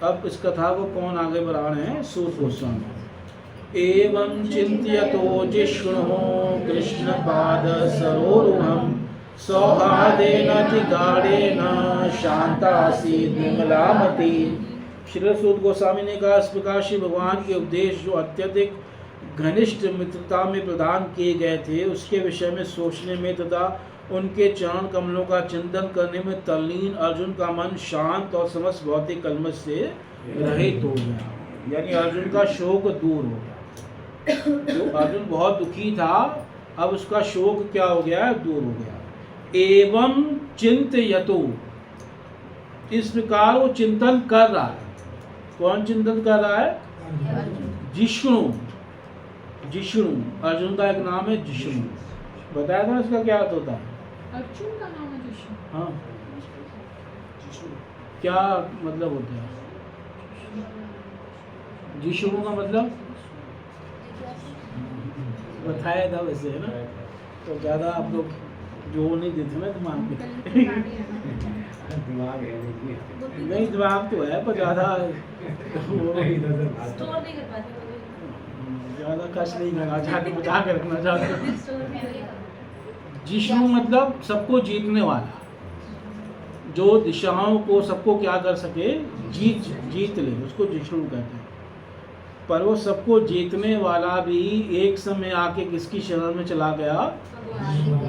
अब इस कथा को कौन आगे बढ़ा रहे हैं, सूत गोस्वामी। एवं चिंत्यतो जिष्णुः कृष्ण पाद सरोरुहम् सौहार्देन गाढ़ेन शांतासीत् विमलामती। श्री सूत गोस्वामी ने कहा, इस प्रकार श्री भगवान के उपदेश जो अत्यधिक घनिष्ठ मित्रता में प्रदान किए गए थे उसके विषय में सोचने में तथा उनके चरण कमलों का चिंतन करने में तल्लीन अर्जुन का मन शांत और समस्त भौतिक कलमश से रहित हो गया। यानी अर्जुन का शोक दूर हो गया। जो अर्जुन बहुत दुखी था, अब उसका शोक क्या हो गया, दूर हो गया। एवं चिंतयतो, इस प्रकार वो चिंतन कर रहा है। कौन चिंतन कर रहा है? जिष्णु। जिष्णु अर्जुन का एक नाम है, जिष्णु। बताया था इसका क्या अर्थ होता है? अर्जुन का नाम है जिष्णु। हाँ, क्या मतलब होता है जिष्णु का मतलब? बताया था वैसे, है ना? तो ज़्यादा आप लोग जो नहीं देते ना दिमाग में। दिमाग है नहीं, दिमाग तो है पर ज़्यादा स्टोर नहीं कर पाते ज़्यादा कष्ट नहीं करना चाहते, बचा के रखना चाहते। स्टोर में जिष्णु मतलब सबको जीतने वाला, जो दिशाओं को सबको क्या कर सके, जीत ले, उसको जिष्णु कहते हैं। पर वो सबको जीतने वाला भी एक समय आके किसकी शरण में चला गया?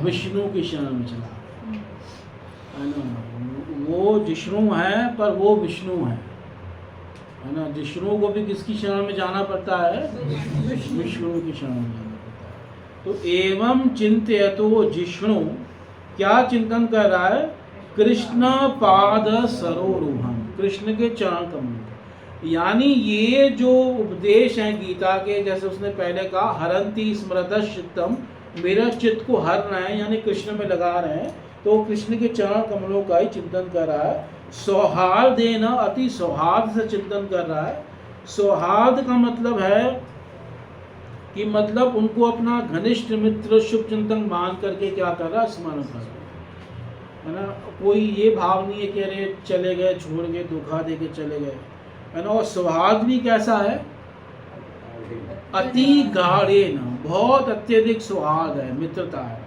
विष्णु की शरण में चला, है ना? वो जिष्णु है पर वो विष्णु है ना? जिष्णु को भी किसकी शरण में जाना पड़ता है? विष्णु की शरण में जाना पड़ता है। तो एवं चिंतयतो जिष्णु, क्या चिंतन कर रहा है? कृष्ण पाद सरोरुहम, कृष्ण के चरण कमल। यानी ये जो उपदेश हैं गीता के, जैसे उसने पहले कहा हरंती स्मृतः चित्तम, मेरा चित्त को हर रहे हैं, यानी कृष्ण में लगा रहे हैं, तो कृष्ण के चरण कमलों का ही चिंतन कर रहा है। सौहार्द न, अति सौहार्द से चिंतन कर रहा है। सौहार्द का मतलब है कि मतलब उनको अपना घनिष्ठ मित्र शुभ चिंतन मान करके क्या कर रहा है? स्मरण कर रहा है ना? कोई ये भाव नहीं है कि अरे चले गए, छोड़ गए, धोखा दे के चले गए, है ना? और सौहार्द भी कैसा है? अति गाढ़े न, बहुत अत्यधिक सौहार्द है, मित्रता है।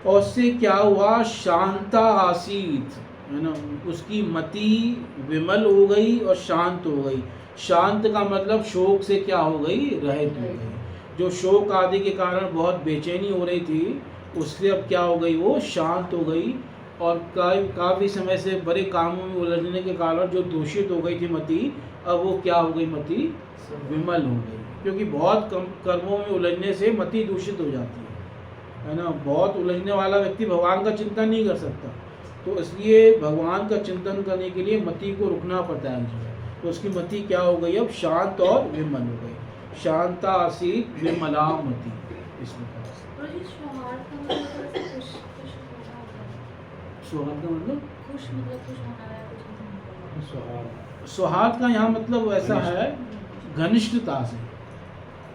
और उससे क्या हुआ? शांता आसीत, है ना? उसकी मति विमल हो गई और शांत हो गई। शांत का मतलब शोक से क्या हो गई? रहित हो गई। जो शोक आदि के कारण बहुत बेचैनी हो रही थी, उससे अब क्या हो गई? वो शांत हो गई। और काफ़ी समय से बड़े कामों में उलझने के कारण जो दूषित हो गई थी मति, अब वो क्या हो गई? मति विमल हो गई। क्योंकि बहुत कम कर्मों में उलझने से मति दूषित हो जाती है ना? बहुत उलझने वाला व्यक्ति भगवान का चिंतन नहीं कर सकता, तो इसलिए भगवान का चिंतन करने के लिए मति को रुकना पड़ता है। तो उसकी मति क्या हो गई? अब शांत और विमल हो गई। शांता आसीत विमला मति, इस प्रकार से। सौहार्द का मतलब सौहार्द का मतलब खुश होना है, कुछ सौहार्द का यहाँ मतलब ऐसा है घनिष्ठता से,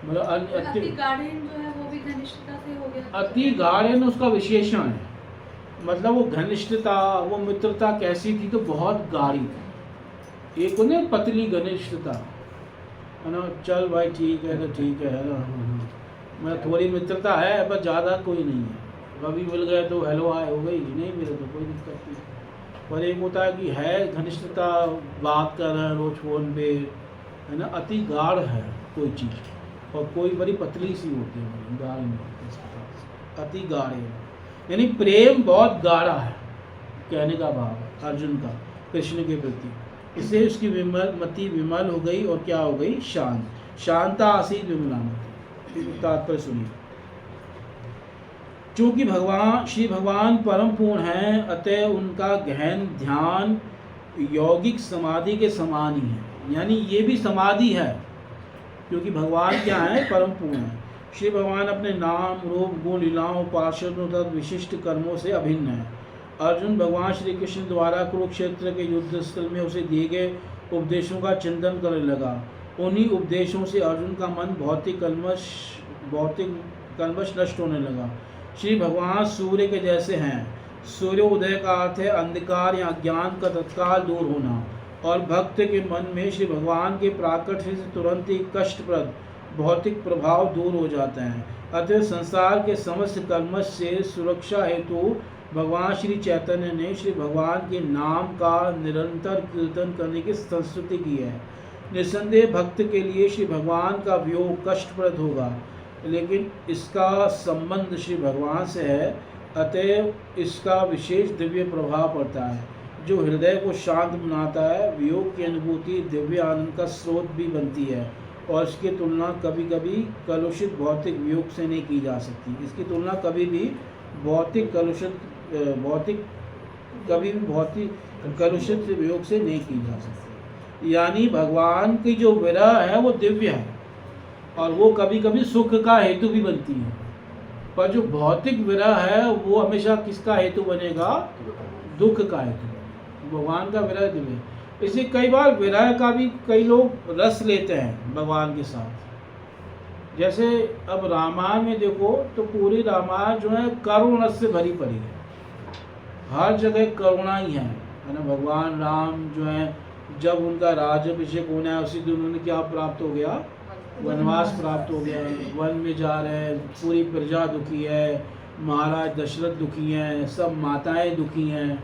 मतलब अति गाढ़ेन जो है वो भी घनिष्ठता से हो गया। अति गाढ़ेन उसका विशेषण है, मतलब वो घनिष्ठता, वो मित्रता कैसी थी? तो बहुत गाढ़ी थी। एक उन्हें पतली घनिष्ठता, है ना? चल भाई ठीक है तो ठीक है ना? मैं थोड़ी मित्रता है पर ज़्यादा कोई नहीं है। कभी मिल गए तो हेलो हाय हो गई, नहीं मिले तो कोई दिक्कत नहीं। पर एक होता है कि है घनिष्ठता, बात कर रहे हैं रोज फोन पे, है ना? अति गाढ़ है कोई चीज़, और कोई बड़ी पतली सी होती है, गाढ़ नहीं होती इस प्रकार से। अति गाढ़े यानी प्रेम बहुत गाढ़ा है, कहने का भाव अर्जुन का कृष्ण के प्रति। इससे उसकी मति विमल हो गई और क्या हो गई? शांत। शांता आसीत विमला मति। तात्पर्य सुनिए। चूँकि श्री भगवान परम पूर्ण हैं, अतः उनका गहन ध्यान यौगिक समाधि के समान ही है। यानी ये भी समाधि है, क्योंकि भगवान क्या है? परम पूर्ण है। श्री भगवान अपने नाम, रूप, गुण, लीलाओं, पार्षदों तथा विशिष्ट कर्मों से अभिन्न है। अर्जुन भगवान श्री कृष्ण द्वारा कुरुक्षेत्र के युद्ध स्थल में उसे दिए गए उपदेशों का चिंतन करने लगा। उन्हीं उपदेशों से अर्जुन का मन भौतिक कल्मश नष्ट होने लगा। श्री भगवान सूर्य के जैसे हैं। सूर्योदय का अर्थ है अंधकार या अज्ञान का तत्काल दूर होना, और भक्त के मन में श्री भगवान के प्राकट्य से तुरंत ही कष्टप्रद भौतिक प्रभाव दूर हो जाते हैं। अतः संसार के समस्त कल्मश से सुरक्षा हेतु भगवान श्री चैतन्य ने श्री भगवान के नाम का निरंतर कीर्तन करने की संस्तुति की है। निस्संदेह भक्त के लिए श्री भगवान का वियोग कष्टप्रद होगा, लेकिन इसका संबंध श्री भगवान से है, अतएव इसका विशेष दिव्य प्रभाव पड़ता है जो हृदय को शांत बनाता है। वियोग की अनुभूति दिव्य आनंद का स्रोत भी बनती है और इसकी तुलना कभी कभी कलुषित भौतिक वियोग से नहीं की जा सकती। इसकी तुलना कभी भी भौतिक कलुषित वियोग से नहीं की जा सकती। यानी भगवान की जो विरह है वो दिव्य है और वो कभी कभी सुख का हेतु भी बनती है, पर जो भौतिक विरह है वो हमेशा किसका हेतु बनेगा? दुख का हेतु। भगवान का विरह दिव्य, इसलिए कई बार विरह का भी कई लोग रस लेते हैं भगवान के साथ। जैसे अब रामायण में देखो तो पूरी रामायण जो है करुण रस से भरी पड़ी है, हर जगह करुणा ही है ना। भगवान राम जो है जब उनका राज्याभिषेक होना है उसी दिन उन्हें क्या प्राप्त हो गया? वनवास प्राप्त हो गया है। वन में जा रहे हैं, पूरी प्रजा दुखी है, महाराज दशरथ दुखी हैं, सब माताएं दुखी हैं।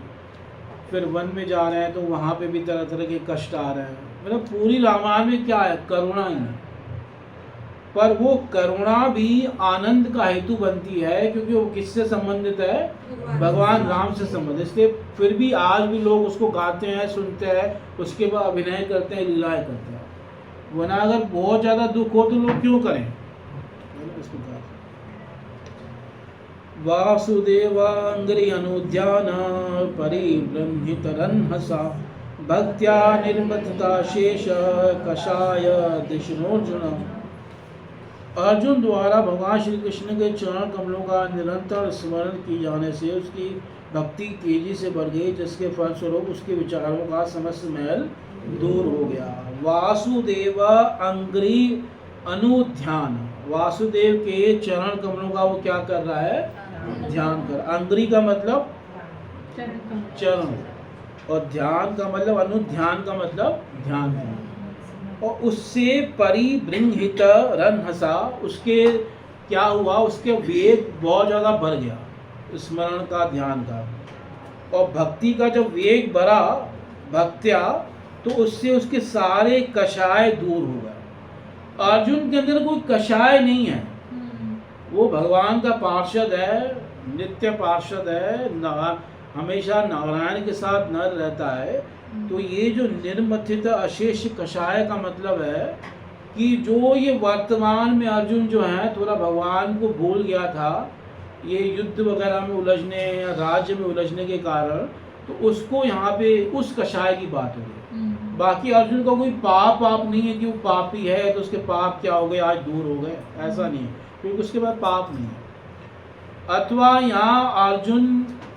फिर वन में जा रहे हैं तो वहाँ पे भी तरह तरह के कष्ट आ रहे हैं। मतलब पूरी रामायण में क्या है? करुणा ही है। पर वो करुणा भी आनंद का हेतु बनती है क्योंकि वो किससे संबंधित है? भगवान राम से संबंधित। इसलिए फिर भी आज भी लोग उसको गाते हैं, सुनते हैं, उसके बाद अभिनय करते हैं, लीलाएं करते हैं। वरना अगर बहुत ज़्यादा दुख हो तो लोग क्यों करें? वासुदेवांग्रि अनुध्यान परिब्रह्मितरन्हसा भक्त्या निर्मथता शेष कषाय दिशनोर्जुन। अर्जुन द्वारा भगवान श्री कृष्ण के चरण कमलों का निरंतर स्मरण किए जाने से उसकी भक्ति तेजी से बढ़ गई, जिसके फलस्वरूप उसके विचारों का समस्त मैल दूर हो गया। वासुदेव अंग्रि अनुध्यान, वासुदेव के चरण कमलों का वो क्या कर रहा है? ध्यान कर। अंग्रि का मतलब चरण और ध्यान का मतलब अनुध्यान का मतलब ध्यान करना। और उससे परिबृंहित रन्हसा, उसके क्या हुआ? उसके वेग बहुत ज़्यादा बढ़ गया स्मरण का, ध्यान का। और भक्ति का जब वेग बढ़ा भक्त्या, तो उससे उसके सारे कषाय दूर हो गए। अर्जुन के अंदर कोई कषाय नहीं है, वो भगवान का पार्षद है, नित्य पार्षद है, हमेशा नारायण के साथ नर रहता है। तो ये जो निर्मथित अशेष कषाय का मतलब है कि जो ये वर्तमान में अर्जुन जो है थोड़ा भगवान को भूल गया था, ये युद्ध वगैरह में उलझने या राज्य में उलझने के कारण, तो उसको यहाँ पे उस कषाय की बात हो गई। बाकी अर्जुन का कोई पाप नहीं है कि वो पापी है तो उसके पाप क्या हो गए आज दूर हो गए, ऐसा नहीं है, क्योंकि उसके बाद पाप नहीं है। अथवा यहाँ अर्जुन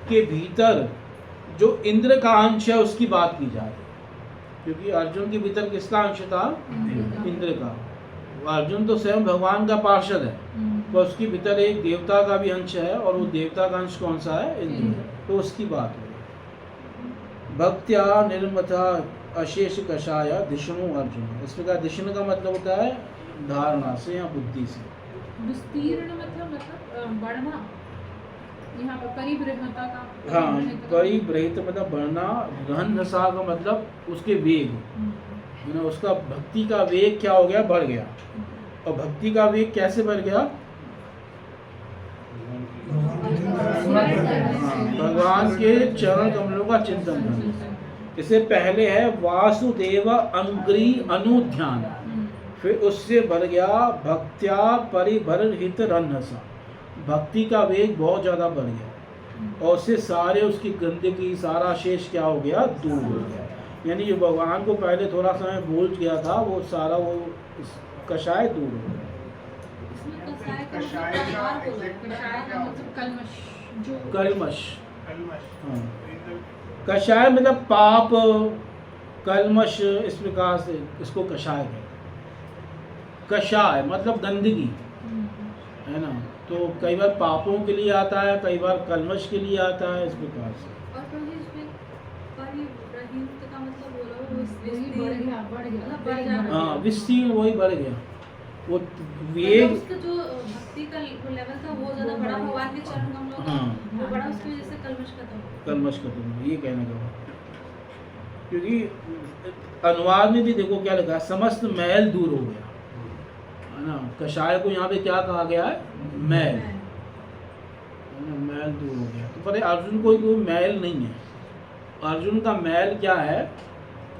के भीतर जो इंद्र का अंश है उसकी बात की जाए, क्योंकि अर्जुन के भीतर किसका अंश था? इंद्र का। अर्जुन तो स्वयं भगवान का पार्षद है, तो उसके भीतर एक देवता का भी अंश है, और वो देवता का अंश कौन सा है? इंद्र। तो उसकी बात है। भक्त्या निर्मथा अशेष कषाय दिशणु अर्जुन। इस प्रकार दिशण का मतलब होता है धारणा से या बुद्धि से। विस्तीर्ण मतलब बढ़ना, यहाँ पर परिबृहता का। हाँ, परिबृहित मतलब बढ़ना। रन्हसा का मतलब उसके वेग, है ना, उसका भक्ति का वेग क्या हो गया? बढ़ गया। और भक्ति का वेग कैसे बढ़ गया? भगवान के चरण कमलों का चिंतन करना। इससे पहले है वासुदेव अंग्रि अनुध्यान, फिर उससे बढ़ गया भक्त्या परिबर्हित रन्हसा, भक्ति का वेग बहुत ज़्यादा बढ़ गया और उससे सारे उसकी गंदगी, सारा शेष क्या हो गया? दूर हो गया। यानी जो भगवान को पहले थोड़ा समय भूल गया था वो सारा वो कषाय दूर हो गया। कलमश, हाँ, कषाय मतलब पाप, कलमश, इस प्रकार से इसको कषाय है। कषाय मतलब गंदगी, है ना। तो कई बार पापों के लिए आता है, कई बार कलमश के लिए आता है, इस प्रकार से। और फिर इसमें परिबृंहित का मतलब बोला वो बढ़ गया। हाँ, विस्तीर्ण वही बढ़ गया। वो वेग, उसका जो भक्ति का लेवल था वो ज्यादा बड़ा, भगवान के चरण कमलों का वो बड़ा, उसकी वजह से कलमश खत्म। कलमश खत्म, ये कहने का। क्योंकि अनुवाद में भी देखो क्या लिखा है, समस्त मैल दूर हो गया, है ना। कषाय को यहाँ पे क्या कहा गया है, मैल, है ना, मैल दूर हो गया। तो पर अर्जुन कोई मैल नहीं है। अर्जुन का मैल क्या है,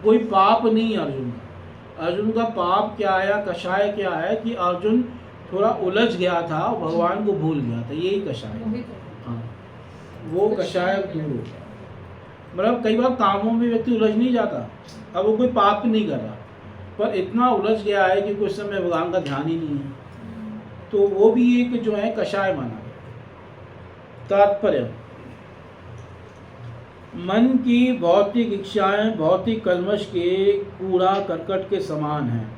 कोई पाप नहीं है अर्जुन का। अर्जुन का पाप क्या है या कषाय क्या है कि अर्जुन थोड़ा उलझ गया था, भगवान को भूल गया था, यही कषाय। हाँ, वो कषाय दूर हो गया। मतलब कई बार कामों में व्यक्ति उलझ नहीं जाता, अब वो कोई पाप नहीं कर रहा, पर इतना उलझ गया है कि कुछ समय भगवान का ध्यान ही नहीं है, तो वो भी एक जो है कषाय माना गया। तात्पर्य, मन की भौतिक इच्छाएं भौतिक कल्मश के कूड़ा करकट के समान हैं।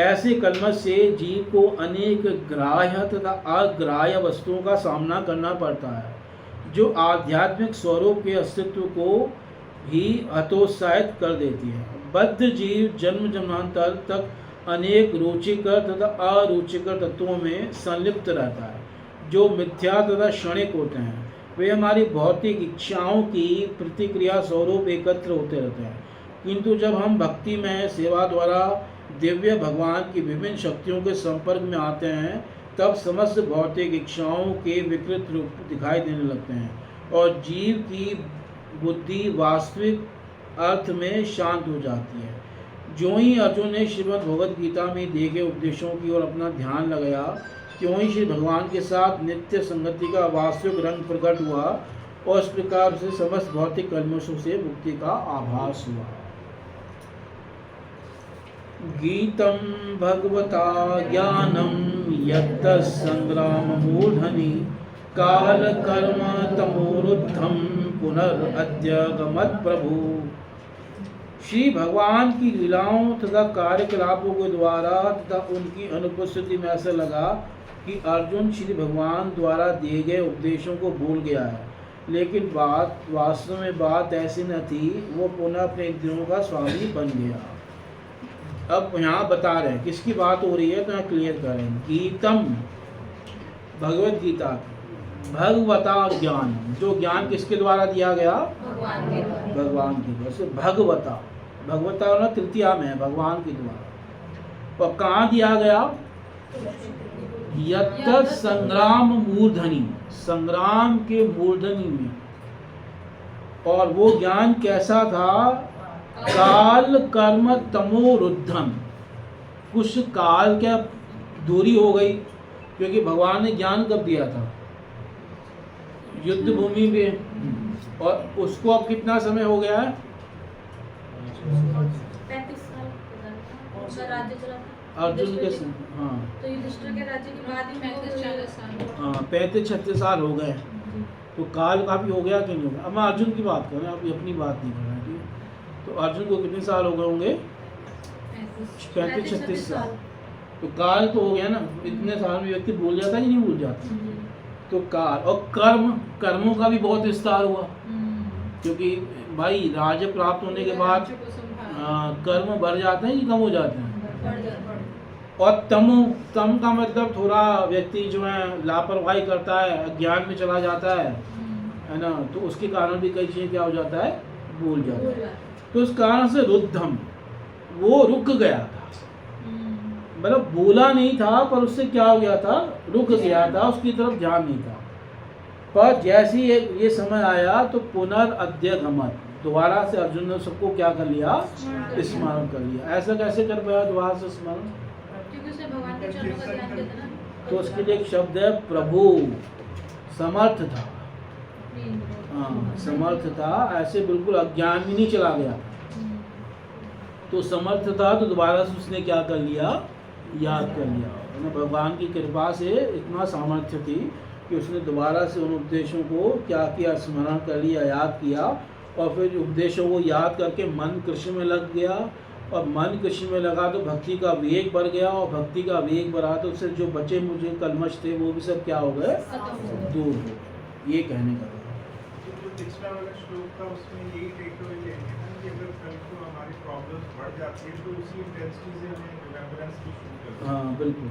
ऐसे कल्मश से जीव को अनेक ग्राह्य तथा अग्राह्य वस्तुओं का सामना करना पड़ता है, जो आध्यात्मिक स्वरूप के अस्तित्व को ही हतोत्साहित कर देती है। बद्ध जीव जन्म जन्मांतर तक अनेक रुचिकर तथा अरुचिकर तत्वों में संलिप्त रहता है, जो मिथ्या तथा क्षणिक होते हैं। वे हमारी भौतिक इच्छाओं की प्रतिक्रिया स्वरूप एकत्र होते रहते हैं, किंतु जब हम भक्ति में सेवा द्वारा दिव्य भगवान की विभिन्न शक्तियों के संपर्क में आते हैं, तब समस्त भौतिक इच्छाओं के विकृत रूप दिखाई देने लगते हैं और जीव की बुद्धि वास्तविक अर्थ में शांत हो जाती है। जो ही अर्जुन ने श्रीमद् भगवद गीता में दिए गए उपदेशों की ओर अपना ध्यान लगाया, क्यों ही श्री भगवान के साथ नित्य संगति का वास्तविक रंग प्रकट हुआ और इस प्रकार से समस्त भौतिक कल्मशों से मुक्ति का आभास हुआ। गीतम भगवता ज्ञानम यत्त संग्राम मूढ़नि काल कर्म तमोरुद्धम पुनरद्य गमत् प्रभु। श्री भगवान की लीलाओं तथा कार्यकलापों के द्वारा तथा उनकी अनुपस्थिति में ऐसा लगा कि अर्जुन श्री भगवान द्वारा दिए गए उपदेशों को भूल गया है, लेकिन वास्तव में बात ऐसी न थी। वो पुनः अपने इंद्रियों का स्वामी बन गया। अब यहाँ बता रहे हैं किसकी बात हो रही है, तो यहाँ क्लियर करें। गीतम भगवद गीता, भगवता ज्ञान, जो ज्ञान किसके द्वारा दिया गया, भगवान के द्वारा से। भगवता, भगवता ना तृतीया में है, भगवान के द्वारा। और कहाँ दिया गया, यत्त संग्राम मूर्धनि, संग्राम के मूर्धनि में। और वो ज्ञान कैसा था, काल कर्म तमोरुद्धम, कुछ काल क्या दूरी हो गई, क्योंकि भगवान ने ज्ञान कब दिया था, युद्ध भूमि में, और उसको अब कितना समय हो गया है, 35 साल उनका राज्य चला था अर्जुन के समय। हाँ, तो युधिष्ठिर के राज्य के बाद ही 35-40 साल। हाँ, 35-36 साल हो गए, तो काल काफी हो गया कि नहीं हो गया। अब मैं अर्जुन की बात कर रहे हैं, आप अपनी बात नहीं कर रहे हैं, ठीक है। तो अर्जुन को कितने साल हो गए होंगे, 35-36 साल। तो काल तो हो गया ना, इतने साल में व्यक्ति भूल जाता है कि नहीं भूल जाता। तो काल और कर्म, कर्मों का भी बहुत विस्तार हुआ, क्योंकि भाई राज्य प्राप्त होने के बाद कर्म बढ़ जाते हैं कि कम हो जाते हैं। और तम का मतलब थोड़ा व्यक्ति जो है लापरवाही करता है, अज्ञान में चला जाता है ना, तो उसके कारण भी कई चीजें क्या हो जाता है, भूल जाता है। तो उस कारण से रुद्धम, वो रुक गया था, मतलब भूला नहीं था, पर उससे क्या हो गया था, रुक गया था, उसकी तरफ ध्यान नहीं था। पर जैसे ही ये समय आया तो पुनरद्य गमत्, दोबारा से अर्जुन ने सबको क्या कर लिया, स्मरण कर लिया। ऐसा कैसे कर पाया दोबारा से स्मरण, क्योंकि उसे भगवान के चरणों का ध्यान देता ना। तो उसके लिए एक शब्द है प्रभु, समर्थ था। हाँ, समर्थ था, ऐसे बिल्कुल अज्ञान में नहीं चला गया, तो समर्थ था, तो दोबारा से उसने क्या कर लिया, याद कर लिया। भगवान की कृपा से इतना सामर्थ्य थी कि उसने दोबारा से उन उपदेशों को क्या किया, स्मरण कर लिया, याद किया, और फिर उपदेशों को याद करके मन कृष्ण में लग गया, और मन कृष्ण में लगा तो भक्ति का वेग बढ़ गया, और भक्ति का वेग बढ़ा तो उससे जो बचे मुझे कलमश थे वो भी सब क्या हो गए, दूर हो गए। ये कहने का जो पिछला वाला श्लोक था उसमें यही टेकअवे लेंगे ना कि अगर कल को हमारी प्रॉब्लम्स बढ़ जाती है तो उसी इंटेंसिटी से हमें रिमेम्बरेंस भी शुरू करना। हाँ बिल्कुल,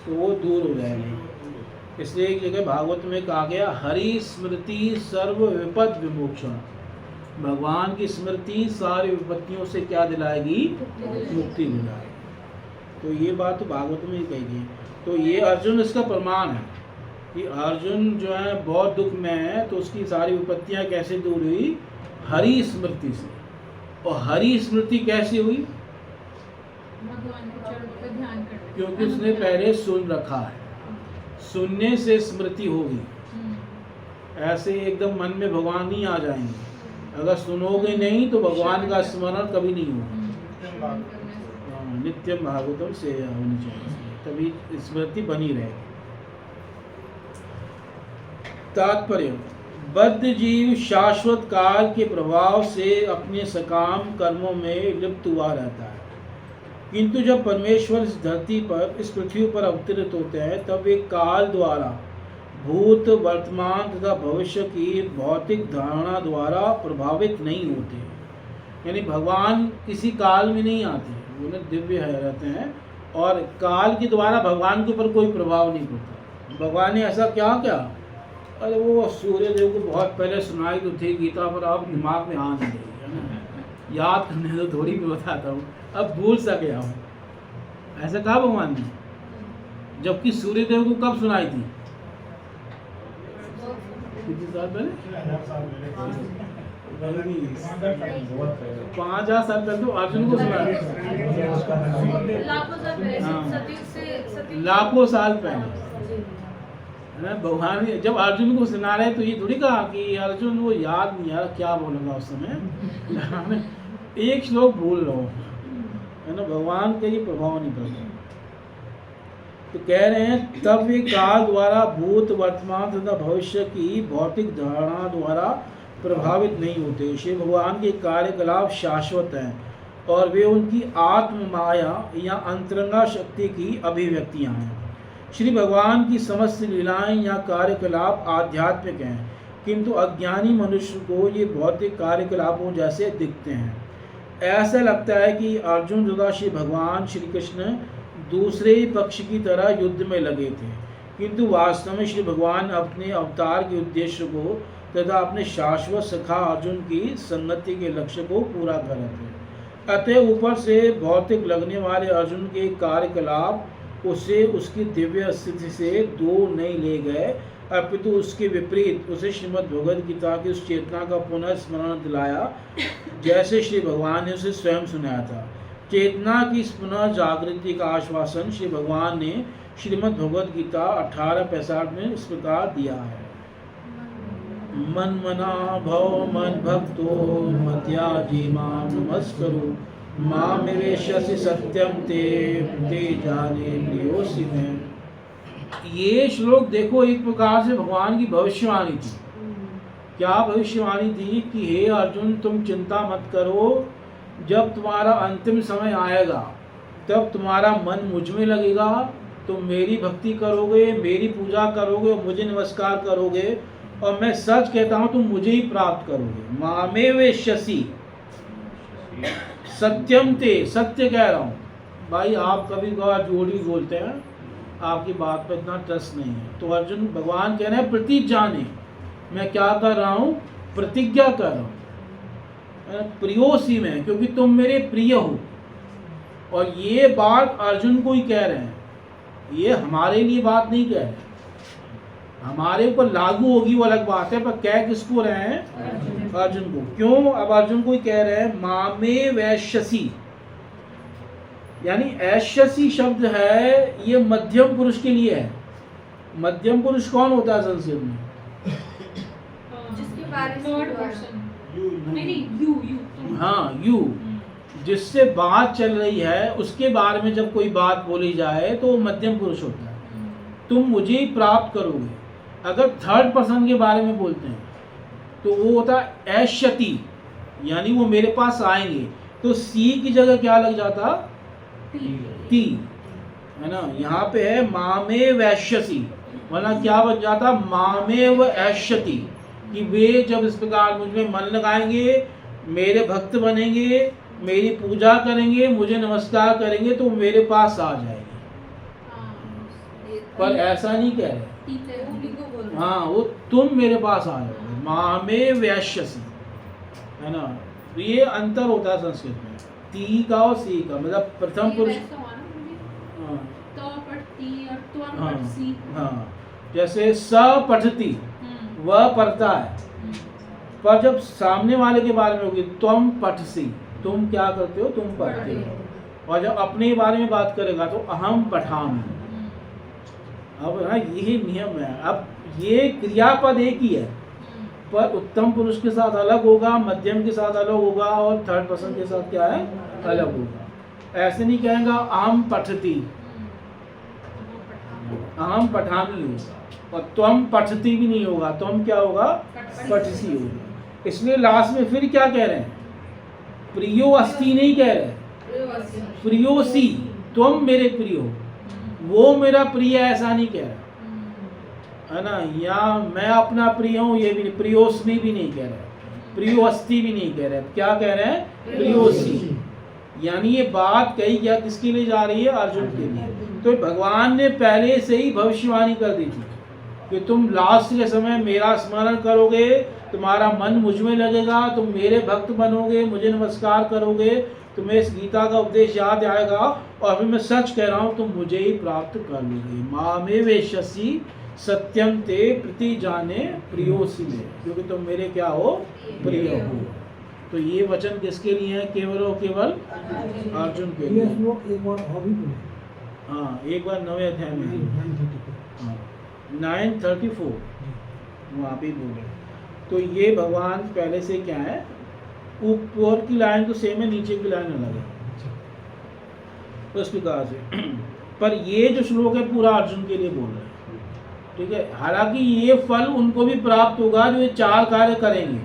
तो वो दूर हो जाएंगे। इसलिए एक जगह भागवत में कहा गया, हरि स्मृति सर्व विपद विमोक्षण, भगवान की स्मृति सारी विपत्तियों से क्या दिलाएगी? मुक्ति दिलाएगी। तो ये बात तो भागवत में ही कही गई। तो ये अर्जुन इसका प्रमाण है कि अर्जुन जो है बहुत दुख में है, तो उसकी सारी विपत्तियां कैसे दूर हुई? हरि स्मृति से। और हरि स्मृति कैसे हुई? भगवान के चरणों पे ध्यान करते, क्योंकि उसने पहले सुन रखा है। सुनने से स्मृति होगी। ऐसे एकदम मन में भगवान नहीं आ जाएंगे। अगर सुनोगे नहीं तो भगवान का स्मरण कभी नहीं होगा। नित्यम भागवतम से होनी चाहिए, तभी स्मृति बनी रहेगी। तात्पर्य: बद्ध जीव शाश्वत काल के प्रभाव से अपने सकाम कर्मों में लिप्त हुआ रहता है, किंतु जब परमेश्वर इस धरती पर, इस पृथ्वी पर अवतरित होते हैं, तब वे काल द्वारा भूत, वर्तमान तथा भविष्य की भौतिक धारणा द्वारा प्रभावित नहीं होते। यानी भगवान किसी काल में नहीं आते, वो दिव्य है रहते हैं, और काल के द्वारा भगवान के ऊपर कोई प्रभाव नहीं पड़ता। भगवान ने ऐसा क्या क्या? अरे वो सूर्य देव को बहुत पहले सुनाई तो थी गीता, पर अब दिमाग में आ नहीं रही है ना, याद करने तो थोड़ी भी बताता हूँ, अब भूल सा गया हूँ। ऐसा कहा भगवान ने, जबकि सूर्य देव को कब सुनाई थी? कितने साल पहले? 5000 साल पहले तो अर्जुन को सुना, लाखों साल पहले, हाँ। सतयुग से सतयुग लाखों साल पहले है ना। भगवान ने जब अर्जुन को सुना रहे तो ये थोड़ी कहा कि अर्जुन वो याद नहीं आ रहा क्या बोलूँगा उस समय, एक श्लोक भूल रहा हूँ है ना। भगवान का ये प्रभाव नहीं पड़ता। तो कह रहे हैं तब वे काल द्वारा भूत, वर्तमान तथा भविष्य की भौतिक धारणा द्वारा प्रभावित नहीं होते। श्री भगवान के कार्यकलाप शाश्वत हैं और वे उनकी आत्म माया या अंतरंगा शक्ति की अभिव्यक्तियां हैं। श्री भगवान की समस्त लीलाएं या कार्यकलाप आध्यात्मिक हैं, किंतु अज्ञानी मनुष्य को ये भौतिक कार्यकलापों जैसे दिखते हैं। ऐसा लगता है कि अर्जुन तथा श्री भगवान श्री कृष्ण दूसरे पक्ष की तरह युद्ध में लगे थे, किंतु वास्तव में श्री भगवान अपने अवतार के उद्देश्य को तथा अपने शाश्वत सखा अर्जुन की संगति के लक्ष्य को पूरा कर रहे थे। अतः ऊपर से भौतिक लगने वाले अर्जुन के कार्यकलाप उसे उसकी दिव्य स्थिति से दूर नहीं ले गए, अपितु उसके विपरीत उसे श्रीमद् भगवद गीता की उस चेतना का पुनः स्मरण दिलाया जैसे श्री भगवान ने उसे स्वयं सुनाया था। चेतना की इस पुनः जागृति का आश्वासन श्री भगवान ने श्रीमद् भगवद गीता 18:65 में इस प्रकार दिया है। मन मना भव मन भक्तो मत्याजी मां नमस्करो मामेवेश्यसि सत्यम ते ते जाने प्रियोसि में। ये श्लोक देखो एक प्रकार से भगवान की भविष्यवाणी थी। क्या भविष्यवाणी थी कि हे अर्जुन तुम चिंता मत करो, जब तुम्हारा अंतिम समय आएगा तब तुम्हारा मन मुझ में लगेगा, तुम मेरी भक्ति करोगे, मेरी पूजा करोगे, मुझे नमस्कार करोगे, और मैं सच कहता हूँ तुम मुझे ही प्राप्त करोगे। मामेवेश्यसि सत्यम ते, सत्य कह रहा हूँ भाई। आप कभी कभार झूठ भी बोलते हैं, आपकी बात पर इतना ट्रस्ट नहीं है। तो अर्जुन भगवान कह रहे हैं प्रतिजाने, मैं क्या कर रहा हूँ? प्रतिज्ञा कर रहा हूँ प्रियोसी में, क्योंकि तुम मेरे प्रिय हो। और ये बात अर्जुन को ही कह रहे हैं, ये हमारे लिए बात नहीं कह रहे। हमारे ऊपर लागू होगी वो अलग बात है, पर कह किसको रहे हैं? अर्जुन को। क्यों? अब अर्जुन को ही कह रहे हैं मामे वैश्यसी, यानी ऐश्यसी शब्द है ये मध्यम पुरुष के लिए है। मध्यम पुरुष कौन होता है संस्कृत में? जिसके बारे में थर्ड पर्सन, नहीं यू हाँ, यू, जिससे बात चल रही है उसके बारे में जब कोई बात बोली जाए तो वो मध्यम पुरुष होता है। तुम मुझे ही प्राप्त करोगे। अगर थर्ड पर्सन के बारे में बोलते हैं तो वो होता है ऐश्यति, यानी वो मेरे पास आएंगे। तो सी की जगह क्या लग जाता? ती, है ना। यहाँ पे है मामे वैश्यसी, वरना क्या बन जाता? मामेव ऐश्यति, कि वे जब इस प्रकार मुझ में मन लगाएंगे, मेरे भक्त बनेंगे, मेरी पूजा करेंगे, मुझे नमस्कार करेंगे, तो मेरे पास आ जाएंगे। पर ऐसा नहीं कह रहे, हाँ, वो तुम मेरे पास आ जाओगे। मामे वैश्यसी, है ना। तो ये अंतर होता है संस्कृत में, ती का और सी का, मतलब प्रथम ये पुरुष। वैसा हुआ ना मुझे, हाँ तो पढ़ती और त्वम हाँ पढ़सी। हाँ, जैसे स पठती वह पढ़ता है, पर जब सामने वाले के बारे में होगी तुम पठसी, तुम क्या करते हो, तुम पढ़ते हो। और जब अपने बारे में बात करेगा तो अहम पठामी। अब ना यही नियम है। अब ये क्रियापद एक ही है, पर उत्तम पुरुष के साथ अलग होगा, मध्यम के साथ अलग होगा, और थर्ड पर्सन के साथ क्या है, अलग होगा। ऐसे नहीं कहेगा अहम पठती, अहम पठामी होगा, और त्वम पठती भी नहीं होगा, त्वम क्या होगा, पठसी होगा। इसलिए लास्ट में फिर क्या कह रहे हैं, प्रियो अस्ति नहीं कह रहे, प्रियोसी, तुम मेरे प्रिय हो, वो मेरा प्रिय ऐसा नहीं कह रहा, है ना। या मैं अपना प्रिय हूँ ये भी नहीं, प्रियोस्मी भी नहीं कह रहे, प्रियोस्ति भी नहीं कह रहे, क्या कह रहे हैं, प्रियोसी। यानी ये बात कही क्या किसके लिए जा रही है, अर्जुन के लिए। तो भगवान ने पहले से ही भविष्यवाणी कर दी थी कि तुम लास्ट के समय मेरा स्मरण करोगे, तुम्हारा मन मुझ में लगेगा, तुम मेरे भक्त बनोगे, मुझे नमस्कार करोगे, तुम्हें इस गीता का उपदेश याद आएगा, और अभी मैं सच कह रहा हूँ तुम मुझे ही प्राप्त कर लोगे। मामे वेशसी सत्यम ते प्रति जाने प्रियोसी में, क्योंकि तुम मेरे क्या हो, प्रिय हो। तो ये वचन किसके लिए है, केवल और केवल अर्जुन के ये लिए। श्लोक एक बार और भी बोले। हाँ एक बार 9वें अध्याय में, 9:34 वहाँ पे बोले। तो ये भगवान पहले से क्या है, ऊपर की लाइन तो सेम है, नीचे की लाइन अलग है, तो इस प्रकार से। पर ये जो श्लोक है पूरा अर्जुन के लिए बोल रहे हैं, ठीक है। हालांकि ये फल उनको भी प्राप्त होगा जो ये 4 कार्य करेंगे।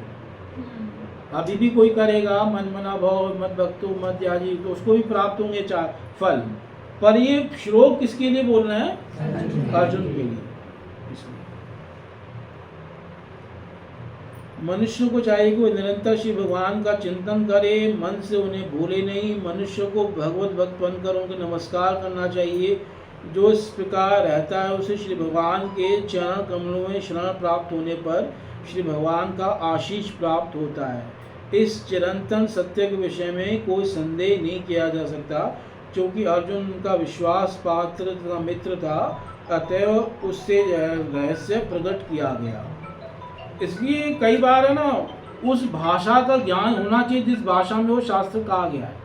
अभी भी कोई करेगा मन मना भाव मत भक्तो मत त्याजी, तो उसको भी प्राप्त होंगे 4 फल। पर ये श्लोक किसके लिए बोल रहे हैं, अर्जुन के लिए। मनुष्य को चाहिए कि वो निरंतर श्री भगवान का चिंतन करे, मन से उन्हें भूले नहीं। मनुष्य को भगवत भक्त बनकर उनके नमस्कार करना चाहिए। जो इस प्रकार रहता है उसे श्री भगवान के चरण कमलों में शरण प्राप्त होने पर श्री भगवान का आशीष प्राप्त होता है। इस चिरंतन सत्य के विषय में कोई संदेह नहीं किया जा सकता, क्योंकि अर्जुन उनका विश्वास पात्र तथा मित्र था, अतएव उससे रहस्य प्रकट किया गया। इसलिए कई बार है ना, उस भाषा का ज्ञान होना चाहिए जिस भाषा में वो शास्त्र कहा गया है।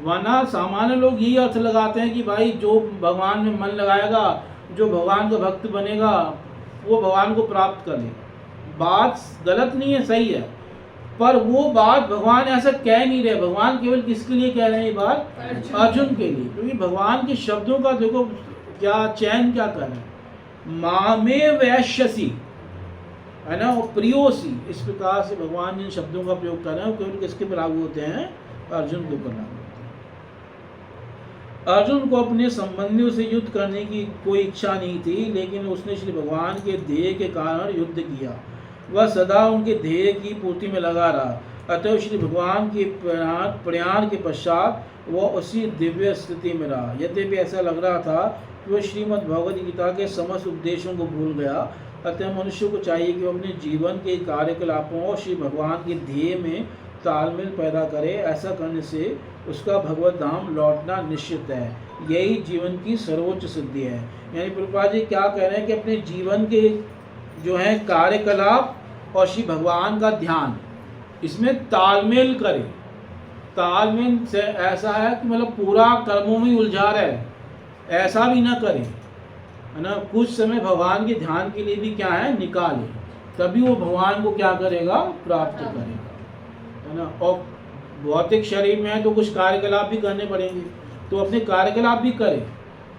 वरना सामान्य लोग यही अर्थ लगाते हैं कि भाई जो भगवान में मन लगाएगा, जो भगवान का भक्त बनेगा, वो भगवान को प्राप्त कर लेगा। बात गलत नहीं है, सही है, पर वो बात भगवान ऐसा कह नहीं रहे। भगवान केवल किसके लिए कह रहे हैं ये बात, अर्जुन के लिए। क्योंकि भगवान के शब्दों का देखो क्या चयन क्या कर रहे हैं, मामे वैश्यसी, है ना, वो प्रियोसी। इस प्रकार से भगवान जिन शब्दों का प्रयोग कर रहे हैं वो केवल किसके पर लागू होते हैं, अर्जुन के ऊपर लागू होते हैं। अर्जुन को अपने संबंधियों से युद्ध करने की कोई इच्छा नहीं थी, लेकिन उसने श्री भगवान के ध्येय के कारण युद्ध किया। वह सदा उनके ध्येय की पूर्ति में लगा रहा। अतः श्री भगवान के प्रयाण के पश्चात वह उसी दिव्य स्थिति में रहा। यद्यपि ऐसा लग रहा था कि वह श्रीमद् भगवद गीता के समस्त उपदेशों को भूल गया। अतः मनुष्य को चाहिए कि वह अपने जीवन के कार्यकलापों और श्री भगवान के ध्येय में तालमेल पैदा करे। ऐसा करने से उसका भगवत धाम लौटना निश्चित है। यही जीवन की सर्वोच्च सिद्धि है। यानी प्रभुपाद जी क्या कह रहे हैं कि अपने जीवन के जो है कार्यकलाप और श्री भगवान का ध्यान, इसमें तालमेल करे। तालमेल से ऐसा है कि मतलब पूरा कर्मों में उलझा रहे, ऐसा भी ना करे, है ना। कुछ समय भगवान के ध्यान के लिए भी क्या है निकाले, तभी वो भगवान को क्या करेगा, प्राप्त करेगा, है ना। और भौतिक शरीर में है तो कुछ कार्यकलाप भी करने पड़ेंगे, तो अपने कार्यकलाप भी करे,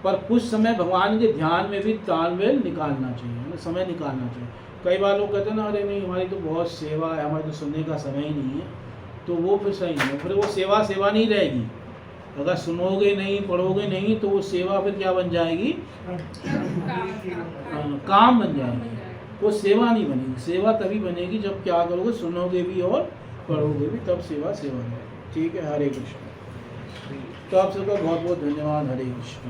पर कुछ समय भगवान के ध्यान में भी तालमेल निकालना चाहिए, है ना, समय निकालना चाहिए। कई बार लोग कहते हैं ना, अरे नहीं हमारी तो बहुत सेवा है, हमारे तो सुनने का समय ही नहीं है, तो वो फिर सही नहीं है। फिर वो सेवा सेवा नहीं रहेगी। अगर सुनोगे नहीं, पढ़ोगे नहीं, तो वो सेवा फिर क्या बन जाएगी, काम बन जाएगी। वो सेवा नहीं बनेगी। सेवा तभी बनेगी जब क्या करोगे, सुनोगे भी और पढ़ोगे भी, तब सेवा सेवा है। ठीक है, हरे कृष्ण। तो आप सबका बहुत बहुत धन्यवाद। हरे कृष्ण।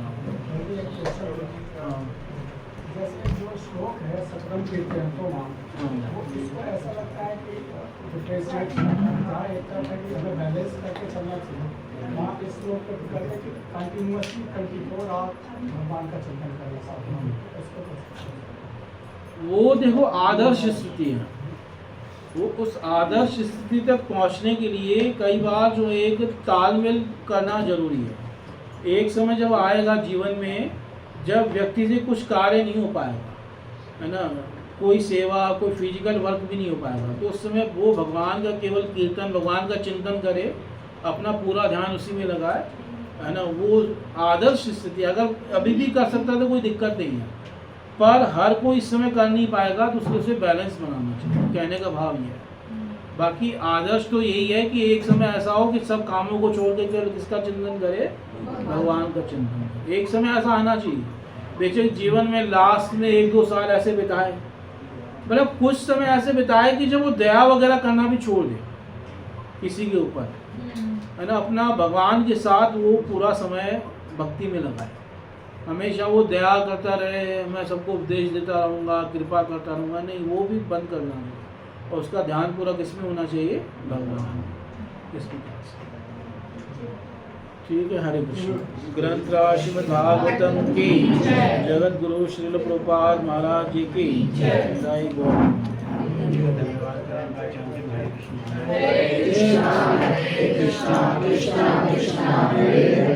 जैसे जो श्लोक है सकरम कीर्तन तो नाम, हाँ। वो इसको ऐसा लगता है कि टेस्ट राइट जहाँ एक तरफ है कि हमें बैलेंस करके चलना चाहिए, वहाँ इस लोग को करते हैं कि कंटिन्यूसली 24 आवर भगवान का चिंतन करना साथ में इसको तो वो देखो आदर्श स्थिति है, वो उस आदर्श स्थिति तक पहुंचने के लिए कई बार जो एक तालमेल करना जरूरी है। एक समय जब आएगा जीवन में जब व्यक्ति से कुछ कार्य नहीं हो पाएगा, है ना, कोई सेवा कोई फिजिकल वर्क भी नहीं हो पाएगा, तो उस समय वो भगवान का केवल कीर्तन भगवान का चिंतन करे, अपना पूरा ध्यान उसी में लगाए, है ना। वो आदर्श स्थिति अगर अभी भी कर सकता है तो कोई दिक्कत नहीं है, पर हर कोई इस समय कर नहीं पाएगा तो उसको उसे बैलेंस बनाना चाहिए, कहने का भाव ये है। बाकी आदर्श तो यही है कि एक समय ऐसा हो कि सब कामों को छोड़ के केवल किसका चिंतन करे, भगवान का चिंतन करे। एक समय ऐसा आना चाहिए, बेशक जीवन में लास्ट में 1-2 साल ऐसे बिताए, मतलब कुछ समय ऐसे बिताए कि जब वो दया वगैरह करना भी छोड़ दे किसी के ऊपर, है ना, अपना भगवान के साथ वो पूरा समय भक्ति में लगाए। हमेशा वो दया करता रहे, मैं सबको उपदेश देता रहूँगा, कृपा करता रहूँगा, नहीं, वो भी बंद करना है। और उसका ध्यान पूरा किसमें होना चाहिए, भगवान इसके पास। ठीक है, हरे कृष्ण। ग्रंथ श्रीमद् भागवतम की जगत गुरु श्रील प्रभुपाद महाराज जी की जय। गौर कृष्णा कृष्णा कृष्णा हरे